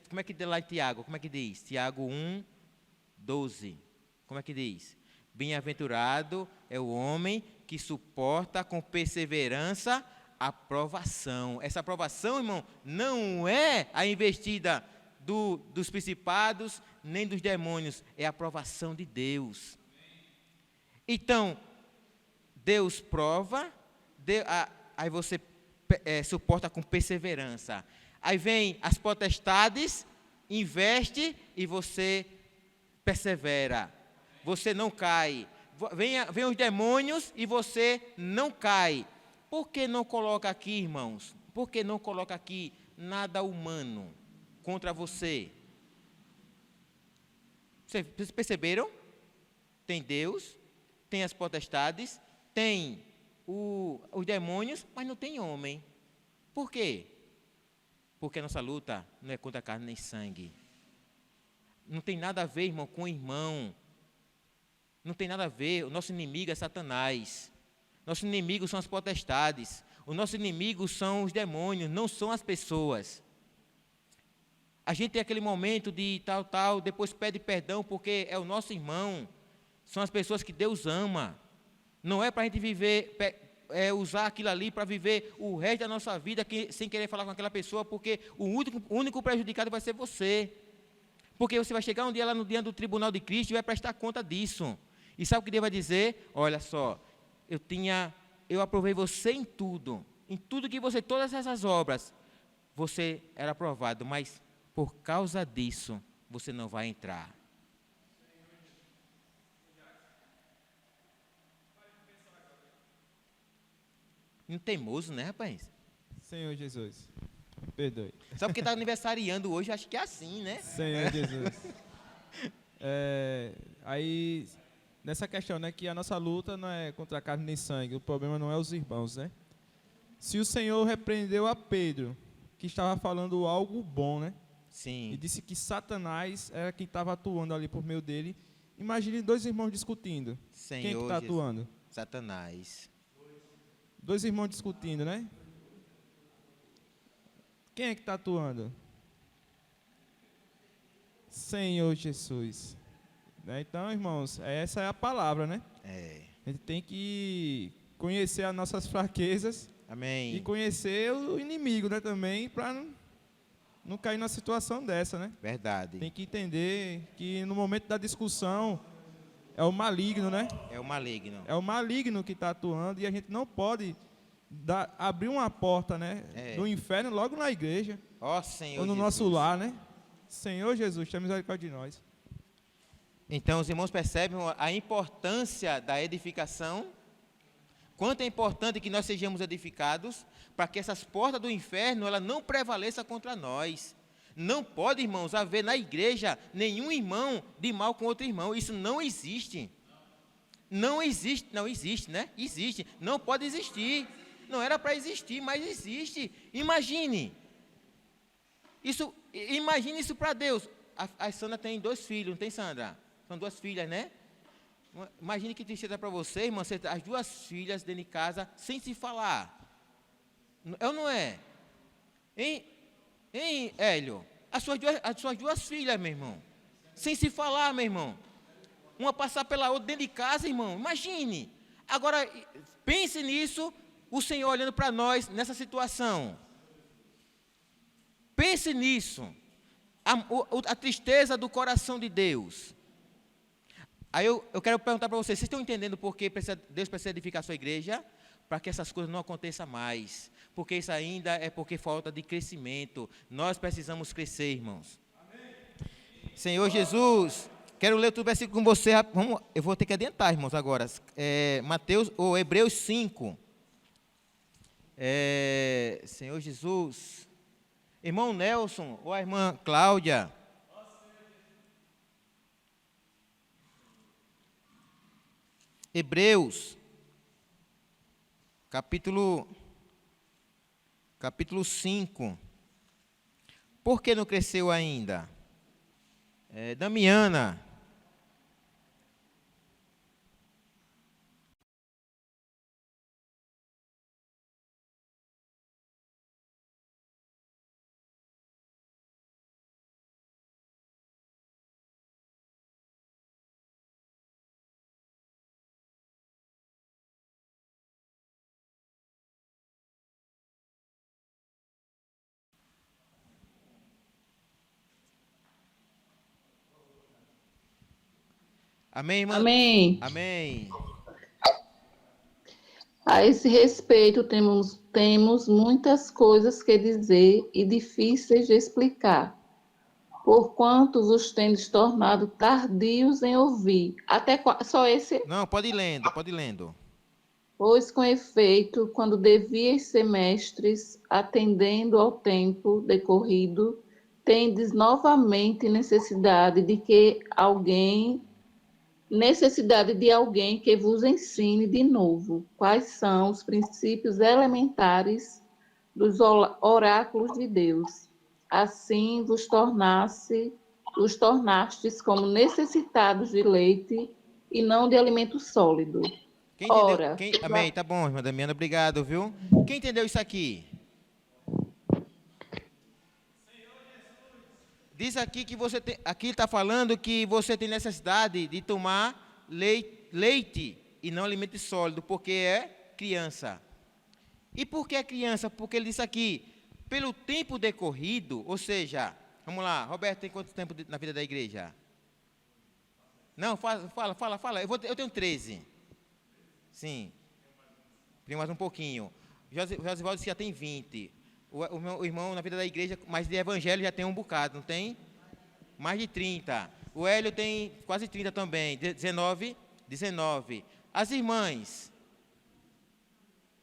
Como é que diz lá em Tiago? Como é que diz? Tiago 1:12. Como é que diz? Bem-aventurado é o homem que suporta com perseverança a provação. Essa provação, irmão, não é a investida dos principados, nem dos demônios, é a provação de Deus. Então, Deus prova, aí você suporta com perseverança. Aí vem as potestades, investe e você persevera. Você não cai. Vem os demônios e você não cai. Por que não coloca aqui, irmãos? Por que não coloca aqui nada humano? contra você. Vocês perceberam? Tem Deus, tem as potestades, tem os demônios, mas não tem homem. Por quê? Porque a nossa luta não é contra carne nem sangue. Não tem nada a ver, irmão, com o irmão. Não tem nada a ver. O nosso inimigo é Satanás. Nosso inimigo são as potestades. O nosso inimigo são os demônios, não são as pessoas. A gente tem aquele momento de tal, depois pede perdão porque é o nosso irmão. São as pessoas que Deus ama. Não é para a gente viver, usar aquilo ali para viver o resto da nossa vida sem querer falar com aquela pessoa, porque o único prejudicado vai ser você. Porque você vai chegar um dia lá no dia do tribunal de Cristo e vai prestar conta disso. E sabe o que Deus vai dizer? Olha só, eu aprovei você em tudo que você, todas essas obras, você era aprovado, mas por causa disso, você não vai entrar. Não teimoso, né, rapaz? Senhor Jesus, perdoe. Só porque está aniversariando hoje, acho que é assim, né? Senhor Jesus. Aí, nessa questão, né, que a nossa luta não é contra a carne nem sangue, o problema não é os irmãos, né? Se o Senhor repreendeu a Pedro, que estava falando algo bom, né? Sim. E disse que Satanás era quem estava atuando ali por meio dele. Imagine dois irmãos discutindo. Senhor, quem é que está atuando? Satanás. Dois irmãos discutindo, né? Quem é que está atuando? Senhor Jesus. Então, irmãos, essa é a palavra, né? A gente tem que conhecer as nossas fraquezas. Amém. E conhecer o inimigo, né, também, para não cair numa situação dessa, né? Verdade. Tem que entender que no momento da discussão é o maligno, né? É o maligno. É o maligno que está atuando e a gente não pode abrir uma porta, né, do inferno logo na igreja. Ó Senhor ou no Jesus. nosso lar, né? Senhor Jesus, tenha misericórdia de nós. Então, os irmãos percebem a importância da edificação. Quanto é importante que nós sejamos edificados para que essas portas do inferno ela não prevaleça contra nós. Não pode, irmãos, haver na igreja nenhum irmão de mal com outro irmão. Isso não existe. Não existe, né? Existe. Não pode existir. Não era para existir, mas existe. Imagine isso para Deus. A Sandra tem 2 filhos, não tem, Sandra? São 2 filhas, né? Imagine que tristeza para você, irmã, as 2 filhas dentro de casa, sem se falar. É ou não é? Hein, Hélio? As suas duas filhas, meu irmão. Sem se falar, meu irmão. Uma passar pela outra dentro de casa, irmão. Imagine. Agora, pense nisso, o Senhor olhando para nós nessa situação. Pense nisso. A tristeza do coração de Deus. Aí eu quero perguntar para vocês estão entendendo por que Deus precisa edificar a sua igreja? Para que essas coisas não aconteçam mais. Porque isso ainda é porque falta de crescimento. Nós precisamos crescer, irmãos. Amém. Senhor Jesus, quero ler outro versículo com você. Eu vou ter que adiantar, irmãos, agora. Hebreus 5. Senhor Jesus. Irmão Nelson, ou a irmã Cláudia. Hebreus, capítulo 5. Por que não cresceu ainda? Damiana. Amém, irmã? Amém. Amém. A esse respeito, temos muitas coisas que dizer e difíceis de explicar, porquanto vos tendes tornado tardios em ouvir. Só esse? Não, pode ir lendo. Pois, com efeito, quando devíeis ser mestres, atendendo ao tempo decorrido, tendes novamente necessidade de alguém que vos ensine de novo quais são os princípios elementares dos oráculos de Deus. Assim vos tornastes como necessitados de leite e não de alimento sólido. Quem entendeu? Amém, tá bom, irmã Damiana, obrigado, viu? Quem entendeu isso aqui? Diz aqui que você tem, aqui está falando que você tem necessidade de tomar leite e não alimento sólido, porque é criança. E por que é criança? Porque ele disse aqui, pelo tempo decorrido, ou seja, vamos lá, Roberto tem quanto tempo na vida da igreja? Não, fala. Eu tenho 13. Sim. Tenho mais um pouquinho. Josivaldo disse que já tem 20. O meu irmão na vida da igreja, mas de evangelho já tem um bocado, não tem? Mais de 30. O Hélio tem quase 30 também, 19. As irmãs,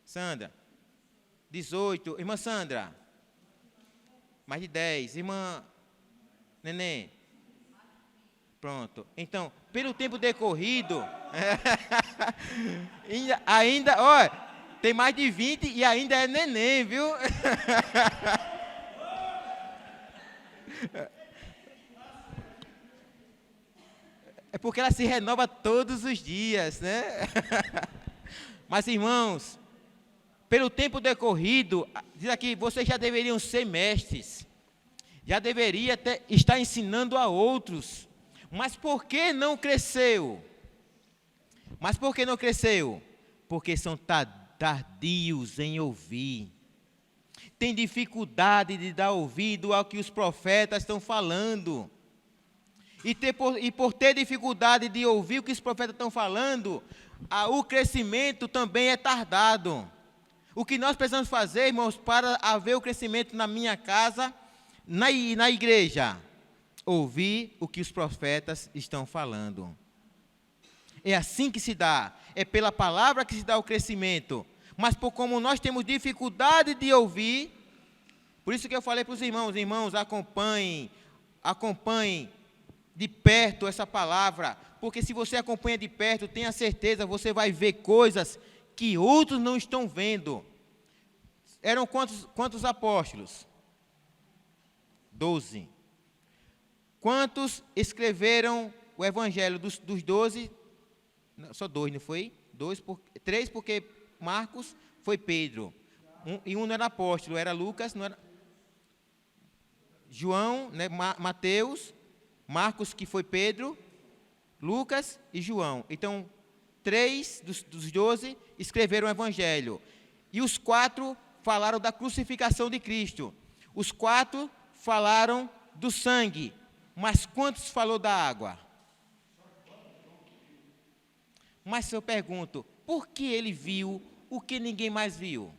Sandra, 18. Irmã Sandra, mais de 10. Irmã Nenê, pronto. Então, pelo tempo decorrido, ainda, olha, tem mais de 20 e ainda é neném, viu? É porque ela se renova todos os dias, né? Mas, irmãos, pelo tempo decorrido, diz aqui, vocês já deveriam ser mestres, já deveria estar ensinando a outros. Mas por que não cresceu? Porque são tardios em ouvir. Tem dificuldade de dar ouvido ao que os profetas estão falando. E por ter dificuldade de ouvir o que os profetas estão falando, o crescimento também é tardado. O que nós precisamos fazer, irmãos, para haver o crescimento na minha casa, na igreja? Ouvir o que os profetas estão falando. É assim que se dá. É pela palavra que se dá o crescimento. Mas como nós temos dificuldade de ouvir, por isso que eu falei para os irmãos, acompanhem de perto essa palavra, porque se você acompanha de perto, tenha certeza, você vai ver coisas que outros não estão vendo. Eram quantos apóstolos? 12. Quantos escreveram o evangelho dos 12? Só 2, não foi? 3 porque Marcos foi Pedro. E um não era apóstolo, era Lucas, não era... João, né, Mateus, Marcos, que foi Pedro, Lucas e João. Então, 3 dos 12 escreveram o evangelho. E os 4 falaram da crucificação de Cristo. Os 4 falaram do sangue. Mas quantos falou da água? Mas eu pergunto, por que ele viu o que ninguém mais viu?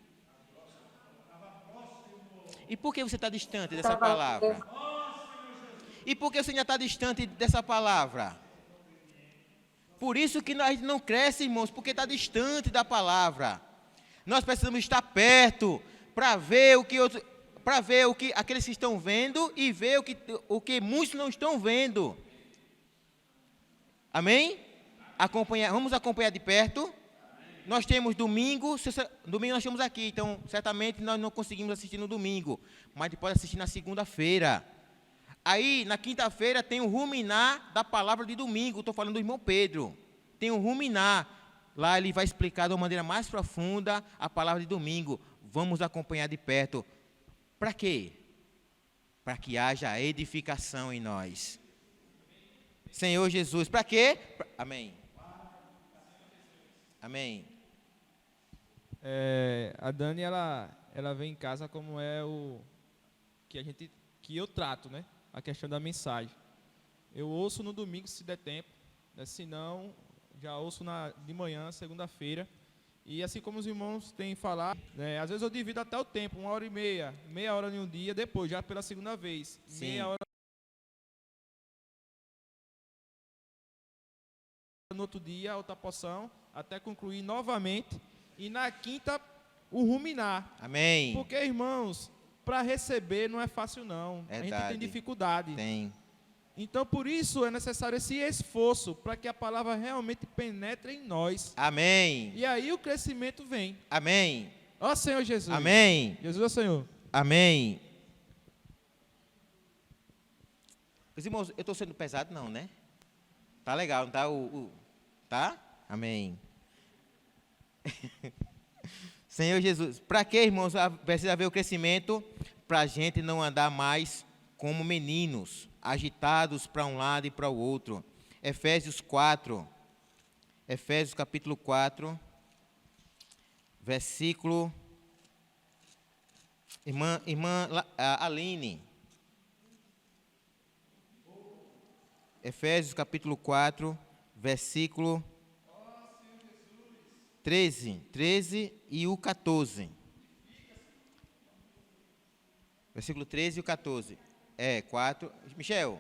E por que você está distante dessa palavra? E por que você ainda está distante dessa palavra? Por isso que nós não crescemos, irmãos, porque está distante da palavra. Nós precisamos estar perto para ver o que aqueles que estão vendo e ver o que muitos não estão vendo. Amém? Vamos acompanhar de perto. Nós temos domingo nós estamos aqui, então certamente nós não conseguimos assistir no domingo, mas a gente pode assistir na segunda-feira. Aí, na quinta-feira, tem o ruminar da palavra de domingo. Estou falando do irmão Pedro. Tem o ruminar. Lá ele vai explicar de uma maneira mais profunda a palavra de domingo. Vamos acompanhar de perto. Para quê? Para que haja edificação em nós. Senhor Jesus, para quê? Amém. Amém. A Dani, ela vem em casa como é o que eu trato, né? A questão da mensagem. Eu ouço no domingo, se der tempo, né? Se não, já ouço de manhã, segunda-feira. E assim como os irmãos têm falado, né? Às vezes eu divido até o tempo, 1h30, meia hora em um dia, depois, já pela segunda vez. Sim. Meia hora no outro dia, outra porção, até concluir novamente. E na quinta, o ruminar. Amém. Porque, irmãos, para receber não é fácil, não. A gente Verdade. tem dificuldade. Tem. Então, por isso é necessário esse esforço para que a palavra realmente penetre em nós. Amém. E aí o crescimento vem. Amém. Ó Senhor Jesus. Amém. Jesus é o Senhor. Amém. Meus irmãos, eu estou sendo pesado, não, né? Tá legal, não tá? Tá? Amém. Senhor Jesus, para que, irmãos, precisa haver o crescimento? Para a gente não andar mais como meninos, agitados para um lado e para o outro. Efésios 4, Efésios capítulo 4, versículo... Irmã Aline. Efésios capítulo 4, versículo 13 e o 14. Versículo 13 e o 14. 4. Michel,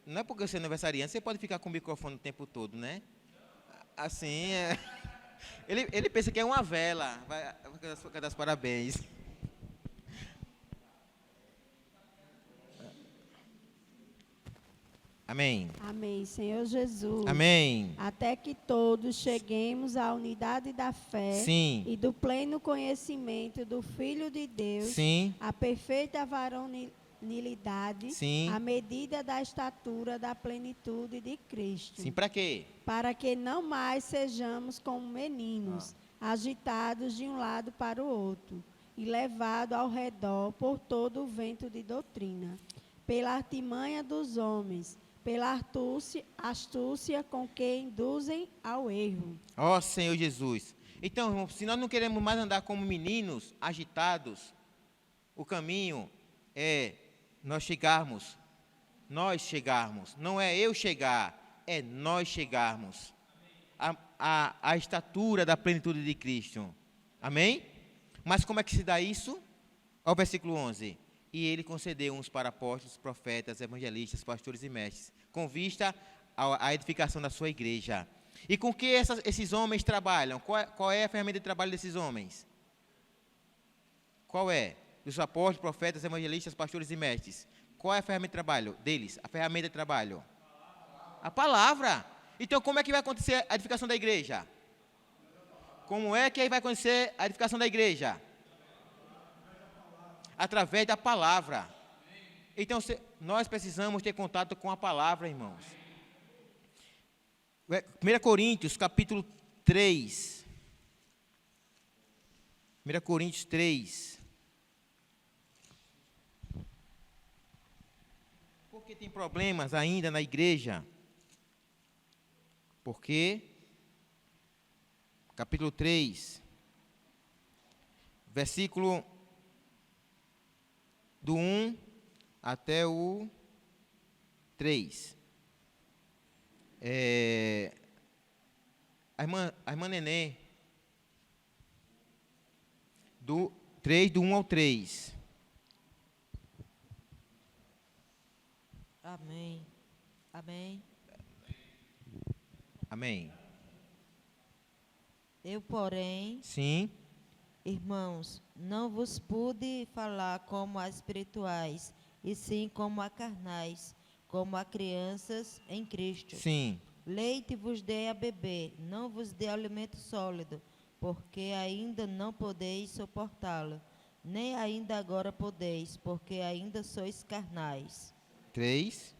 não é porque você é aniversariante, você pode ficar com o microfone o tempo todo, né? Assim, ele pensa que é uma vela. Vai dar os parabéns. Amém. Amém, Senhor Jesus. Amém. Até que todos cheguemos à unidade da fé. Sim. E do pleno conhecimento do Filho de Deus. Sim. A perfeita varonilidade. Sim. À medida da estatura da plenitude de Cristo. Sim, para quê? Para que não mais sejamos como meninos, agitados de um lado para o outro, e levados ao redor por todo o vento de doutrina, pela artimanha dos homens, pela astúcia com que induzem ao erro. Ó Senhor Jesus. Então, irmão, se nós não queremos mais andar como meninos agitados, o caminho é nós chegarmos, não é eu chegar, é nós chegarmos à estatura da plenitude de Cristo. Amém? Mas como é que se dá isso? Ao versículo 11. E ele concedeu uns para apóstolos, profetas, evangelistas, pastores e mestres, com vista à edificação da sua igreja. E com que esses homens trabalham? Qual é a ferramenta de trabalho desses homens? Qual é? Dos apóstolos, profetas, evangelistas, pastores e mestres. Qual é a ferramenta de trabalho deles? A ferramenta de trabalho? A palavra. Então, como é que vai acontecer a edificação da igreja? Como é que vai acontecer a edificação da igreja? Através da palavra. Então, nós precisamos ter contato com a palavra, irmãos. 1 Coríntios, capítulo 3. 1 Coríntios 3. Por que tem problemas ainda na igreja? Porque, capítulo 3, versículo do 1 até o 3. A irmã Nenê, do 3, do 1 ao 3. Amém. Amém. Amém. Eu, porém, sim, irmãos, não vos pude falar como a espirituais, e sim como a carnais, como a crianças em Cristo. Sim. Leite vos dei a beber, não vos dei alimento sólido, porque ainda não podeis suportá-lo, nem ainda agora podeis, porque ainda sois carnais. 3.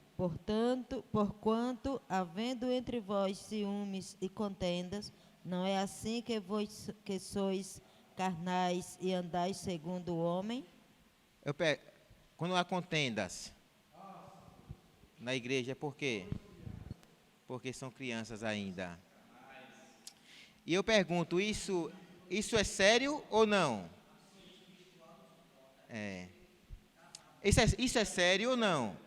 Porquanto, havendo entre vós ciúmes e contendas, não é assim que sois carnais e andais segundo o homem? Quando há contendas na igreja, por quê? Porque são crianças ainda. E eu pergunto, isso é sério ou não? Isso é sério ou não?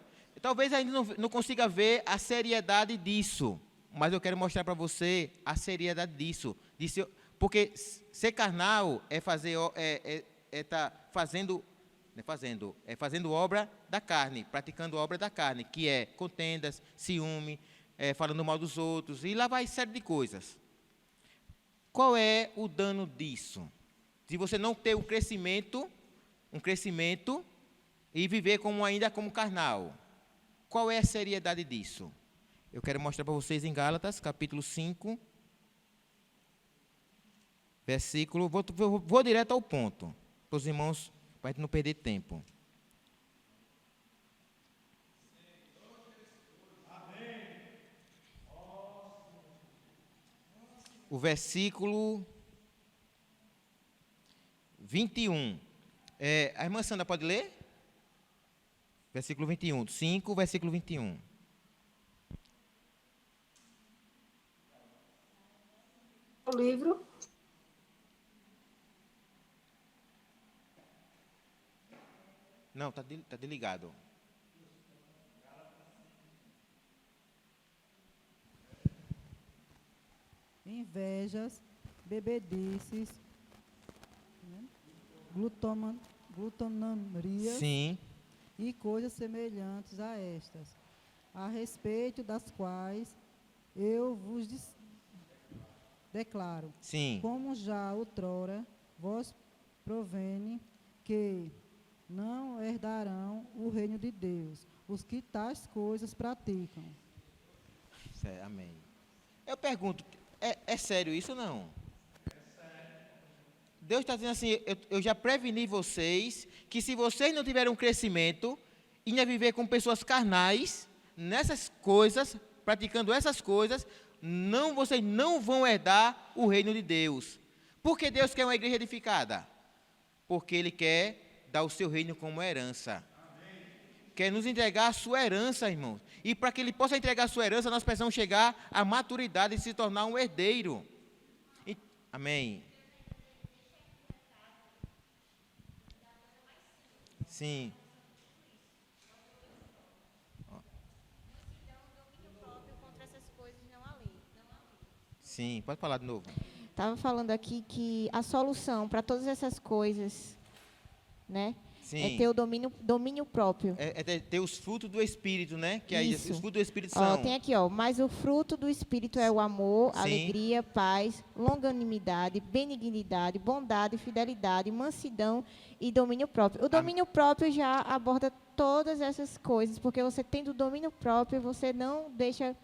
Talvez ainda não consiga ver a seriedade disso, mas eu quero mostrar para você a seriedade disso. Porque ser carnal é fazendo obra da carne, praticando obra da carne, que é contendas, ciúme, falando mal dos outros, e lá vai série de coisas. Qual é o dano disso? Se você não ter o crescimento, um crescimento e viver ainda como carnal. Qual é a seriedade disso? Eu quero mostrar para vocês em Gálatas, capítulo 5, versículo... Vou direto ao ponto, para os irmãos, para a gente não perder tempo. O versículo 21. A irmã Sandra pode ler? Versículo 21. 5, versículo 21. O livro. Não, está desligado. Invejas, bebedices, glutonarias. Sim. E coisas semelhantes a estas, a respeito das quais eu vos declaro, sim, como já outrora vos provene que não herdarão o reino de Deus os que tais coisas praticam. Amém. Eu pergunto, é sério isso ou não? Deus está dizendo assim, eu já preveni vocês, que se vocês não tiverem um crescimento, ia viver com pessoas carnais, nessas coisas, praticando essas coisas, vocês não vão herdar o reino de Deus. Por que Deus quer uma igreja edificada? Porque Ele quer dar o seu reino como herança. Amém. Quer nos entregar a sua herança, irmãos. E para que Ele possa entregar a sua herança, nós precisamos chegar à maturidade e se tornar um herdeiro. Amém. Sim. Sim, pode falar de novo. Estava falando aqui que a solução para todas essas coisas, né? Sim. É ter o domínio próprio. É ter os frutos do Espírito, né? Que aí, os frutos do Espírito ó, são... tem aqui, ó. Mas o fruto do Espírito é o amor, sim, alegria, paz, longanimidade, benignidade, bondade, fidelidade, mansidão e domínio próprio. O domínio próprio já aborda todas essas coisas, porque você tendo domínio próprio, você não deixa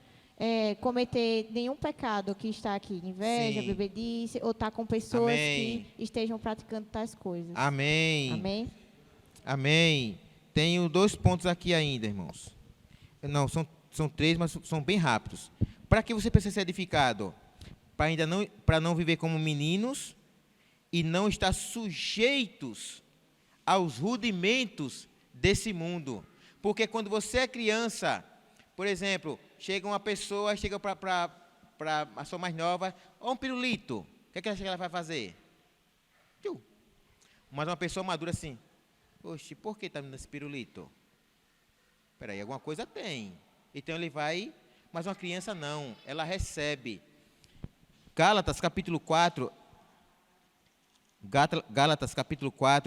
cometer nenhum pecado que está aqui. Inveja, sim, bebedice, ou estar com pessoas, amém, que estejam praticando tais coisas. Amém. Amém. Amém. Tenho 2 pontos aqui ainda, irmãos. Não, são 3, mas são bem rápidos. Para que você precisa ser edificado? Para não viver como meninos e não estar sujeitos aos rudimentos desse mundo. Porque quando você é criança, por exemplo, chega uma pessoa, chega para a sua mais nova, ó, um pirulito. O que é que ela vai fazer? Mas uma pessoa madura assim, oxe, por que está me dando esse pirulito? Espera aí, alguma coisa tem. Então ele vai, mas uma criança não, ela recebe. Gálatas capítulo 4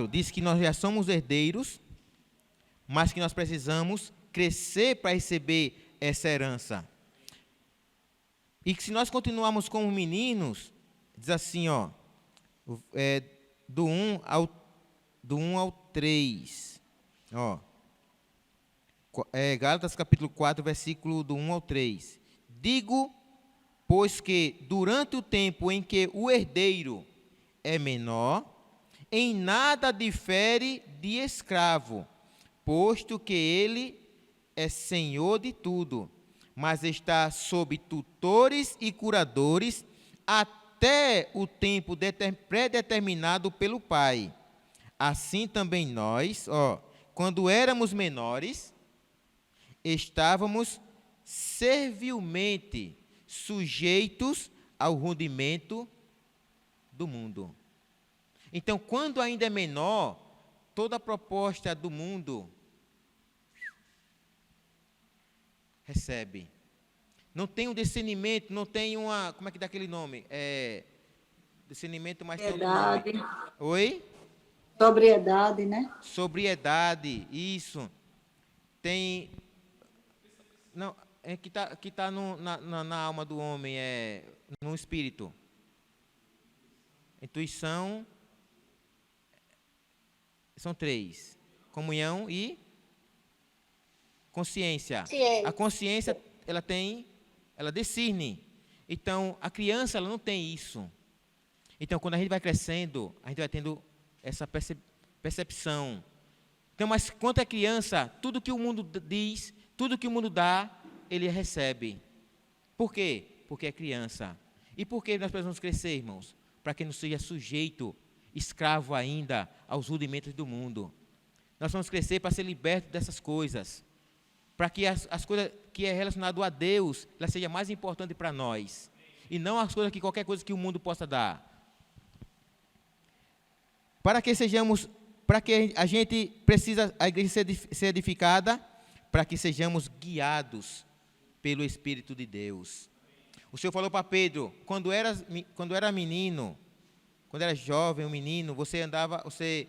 diz que nós já somos herdeiros, mas que nós precisamos crescer para receber essa herança. E que se nós continuarmos como meninos, diz assim, ó, do 1 ao 3. Ó. Gálatas capítulo 4, versículo do 1 ao 3. Digo, pois que durante o tempo em que o herdeiro é menor, em nada difere de escravo, posto que ele é senhor de tudo, mas está sob tutores e curadores até o tempo predeterminado pelo Pai. Assim também nós, quando éramos menores, estávamos servilmente sujeitos ao rudimento do mundo. Então, quando ainda é menor, toda a proposta do mundo recebe. Não tem um discernimento, não tem uma... Como é que dá aquele nome? Discernimento mais... Sobriedade. Oi? Sobriedade, né? Sobriedade, isso. Tem... Não, que tá na alma do homem, no espírito. Intuição, São 3. Comunhão e consciência. Ciência. A consciência, ela discerne. Então, a criança, ela não tem isso. Então, quando a gente vai crescendo, a gente vai tendo essa percepção. Então, mas quando é criança, tudo que o mundo diz, tudo que o mundo dá, ele recebe. Por quê? Porque é criança. E por que nós precisamos crescer, irmãos? Para que não seja sujeito, escravo ainda, aos rudimentos do mundo. Nós vamos crescer para ser libertos dessas coisas. Para que as coisas que é relacionado a Deus, ela seja mais importante para nós. E não as coisas que qualquer coisa que o mundo possa dar. Para que a gente precisa, a igreja ser edificada, para que sejamos guiados pelo Espírito de Deus. O Senhor falou para Pedro, quando era menino, quando era jovem, um menino, você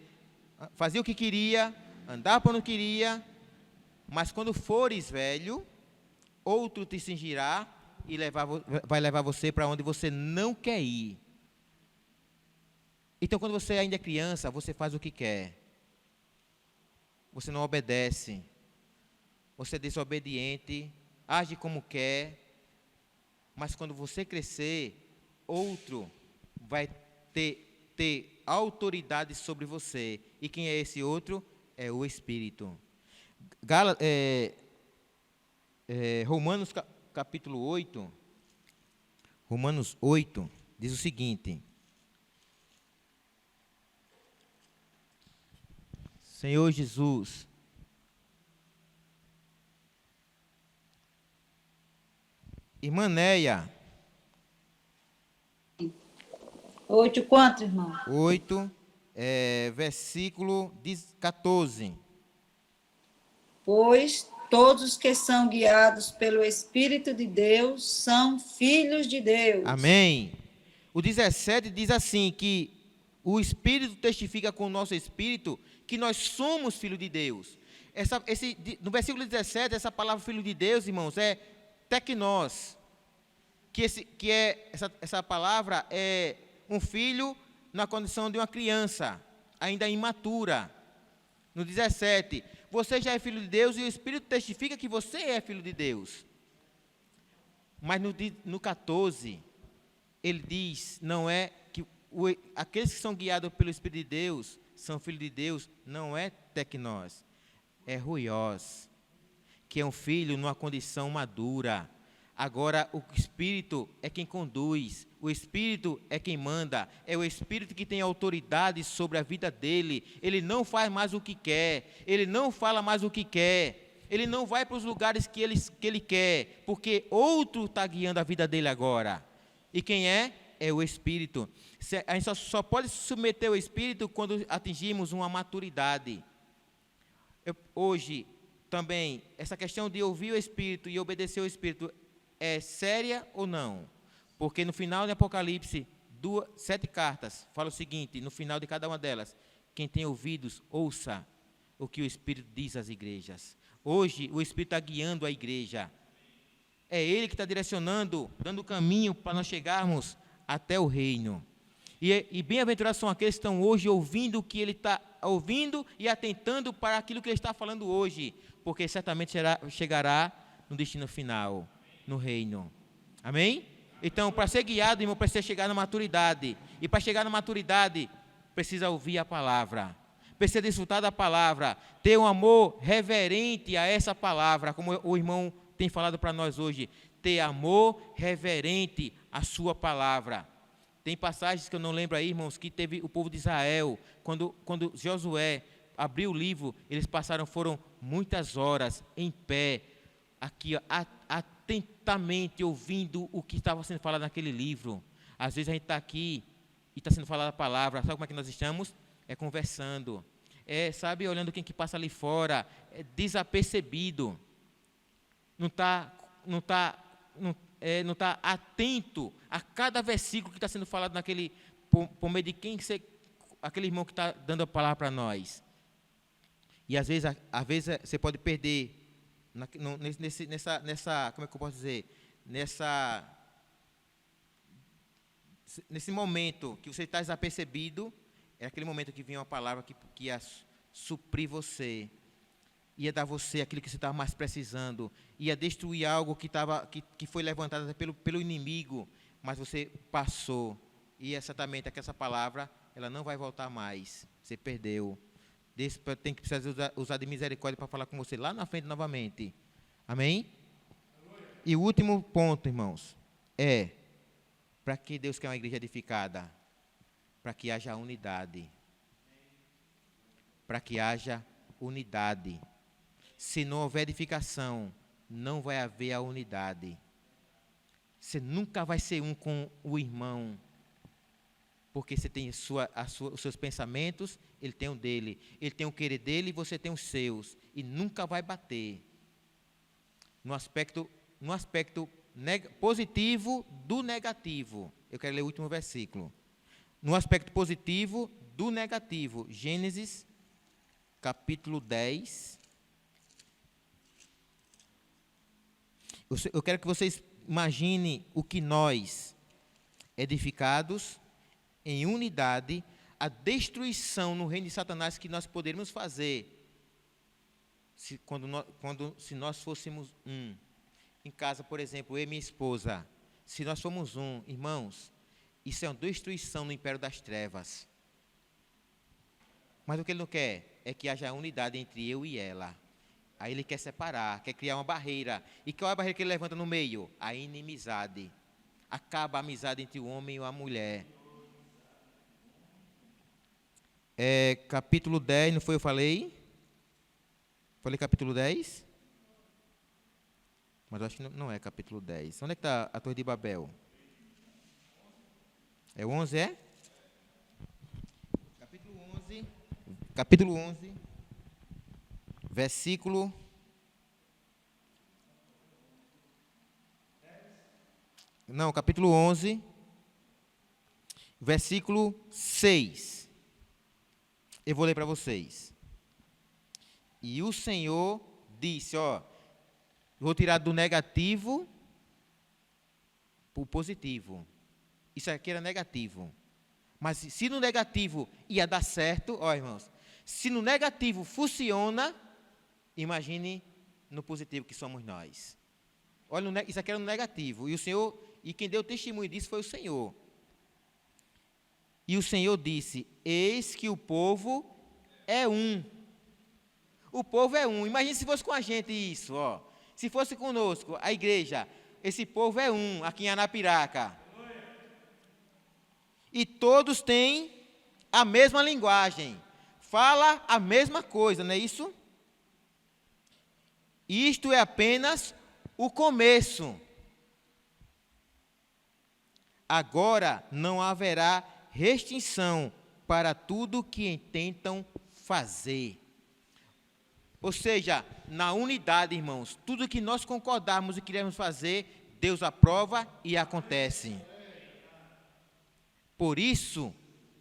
fazia o que queria, andava para onde queria, mas quando fores velho, outro te cingirá e vai levar você para onde você não quer ir. Então, quando você ainda é criança, você faz o que quer. Você não obedece. Você é desobediente, age como quer. Mas quando você crescer, outro vai ter autoridade sobre você. E quem é esse outro? É o Espírito. Romanos capítulo 8, Romanos 8, diz o seguinte: Senhor Jesus, irmã Neia. 8 quanto, irmão? 8, versículo 14. Pois todos os que são guiados pelo Espírito de Deus são filhos de Deus. Amém. O 17 diz assim, que o Espírito testifica com o nosso Espírito que nós somos filhos de Deus. No versículo 17, essa palavra filho de Deus, irmãos, é teknos, essa palavra é um filho na condição de uma criança, ainda imatura. No 17, você já é filho de Deus e o Espírito testifica que você é filho de Deus. Mas no 14, ele diz, não é que aqueles que são guiados pelo Espírito de Deus, são filhos de Deus, não é teknos, é ruiós, que é um filho numa condição madura. Agora, o Espírito é quem conduz, o Espírito é quem manda, é o Espírito que tem autoridade sobre a vida dele. Ele não faz mais o que quer, ele não fala mais o que quer, ele não vai para os lugares que ele quer, porque outro está guiando a vida dele agora. E quem é? É o Espírito. A gente só pode submeter o Espírito quando atingirmos uma maturidade. Hoje, também, essa questão de ouvir o Espírito e obedecer o Espírito é séria ou não? Porque no final de Apocalipse, 7 cartas, fala o seguinte, no final de cada uma delas: quem tem ouvidos, ouça o que o Espírito diz às igrejas. Hoje, o Espírito está guiando a igreja. É Ele que está direcionando, dando o caminho para nós chegarmos até o reino. E bem-aventurados são aqueles que estão hoje ouvindo o que Ele está ouvindo e atentando para aquilo que Ele está falando hoje, porque certamente chegará no destino final, no reino. Amém? Então, para ser guiado, irmão, precisa chegar na maturidade. E para chegar na maturidade, precisa ouvir a palavra. Precisa desfrutar da palavra. Ter um amor reverente a essa palavra, como o irmão tem falado para nós hoje. Ter amor reverente à sua palavra. Tem passagens que eu não lembro aí, irmãos, que teve o povo de Israel, quando Josué abriu o livro, foram muitas horas em pé, aqui, ó, atentamente ouvindo o que estava sendo falado naquele livro. Às vezes a gente está aqui e está sendo falada a palavra, sabe como é que nós estamos? É conversando, sabe, olhando quem que passa ali fora, desapercebido, não está atento a cada versículo que está sendo falado por meio de aquele irmão que está dando a palavra para nós. E às vezes você pode perder nessa, como é que eu posso dizer, nesse momento que você está desapercebido, é aquele momento que vem uma palavra que suprir você, ia dar você aquilo que você estava mais precisando, ia destruir algo que foi levantado pelo inimigo, mas você passou. E exatamente essa palavra, ela não vai voltar mais. Você perdeu. Deus tem que precisar usar de misericórdia para falar com você lá na frente novamente. Amém? E o último ponto, irmãos, é para que Deus quer uma igreja edificada? Para que haja unidade. Para que haja unidade. Se não houver edificação, não vai haver a unidade. Você nunca vai ser um com o irmão, porque você tem os seus pensamentos, ele tem o dele, ele tem o querer dele e você tem os seus, e nunca vai bater. No aspecto positivo do negativo, eu quero ler o último versículo. No aspecto positivo do negativo, Gênesis, capítulo 10. Eu quero que vocês imaginem o que nós, edificados em unidade, a destruição no reino de Satanás que nós poderíamos fazer se nós fôssemos um. Em casa, por exemplo, eu e minha esposa, se nós formos um, irmãos, isso é uma destruição no império das trevas. Mas o que ele não quer é que haja unidade entre eu e ela. Aí ele quer separar, quer criar uma barreira. E qual é a barreira que ele levanta no meio? A inimizade. Acaba a amizade entre o homem e a mulher. Capítulo 10, não foi eu falei? Falei capítulo 10? Mas eu acho que não é capítulo 10. Onde é que está a Torre de Babel? É o 11, é? Capítulo 11, versículo... Não, capítulo 11, versículo 6. Eu vou ler para vocês. E o Senhor disse, vou tirar do negativo para o positivo. Isso aqui era negativo. Mas se no negativo ia dar certo, irmãos, se no negativo funciona, imagine no positivo que somos nós. Olha, isso aqui era no negativo. E o Senhor, e quem deu testemunho disso foi o Senhor. E o Senhor disse, eis que o povo é um. O povo é um. Imagine se fosse com a gente isso, Se fosse conosco, a igreja, esse povo é um, aqui em Anapiraca. E todos têm a mesma linguagem. Fala a mesma coisa, não é isso? Isto é apenas o começo. Agora não haverá restrição para tudo que intentam fazer. Ou seja, na unidade, irmãos, tudo que nós concordarmos e queremos fazer, Deus aprova e acontece. Por isso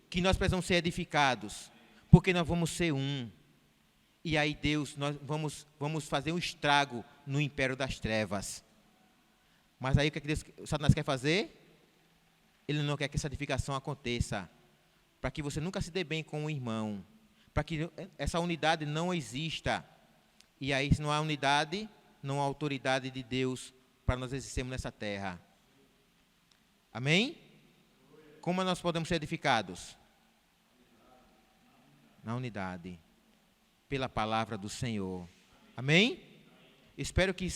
que nós precisamos ser edificados, porque nós vamos ser um. E aí nós vamos fazer um estrago no império das trevas. Mas aí o que o Satanás quer fazer? Ele não quer que essa edificação aconteça, para que você nunca se dê bem com o irmão, para que essa unidade não exista. E aí, se não há unidade, não há autoridade de Deus para nós existirmos nessa terra. Amém? Como nós podemos ser edificados? Na unidade, pela palavra do Senhor. Amém? Espero que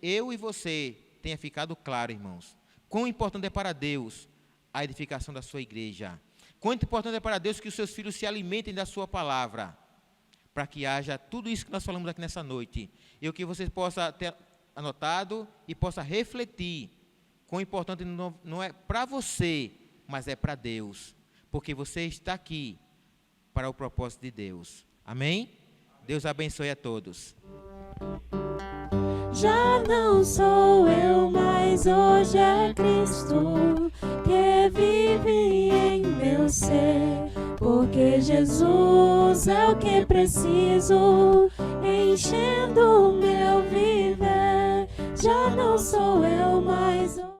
eu e você tenha ficado claro, irmãos, quão importante é para Deus a edificação da sua igreja. Quanto importante é para Deus que os seus filhos se alimentem da sua palavra, para que haja tudo isso que nós falamos aqui nessa noite. E que você possa ter anotado e possa refletir quão importante não é para você, mas é para Deus, porque você está aqui para o propósito de Deus. Amém? Deus abençoe a todos. Já não sou eu, mas hoje é Cristo que vive em meu ser, porque Jesus é o que preciso, enchendo o meu viver. Já não sou eu, mas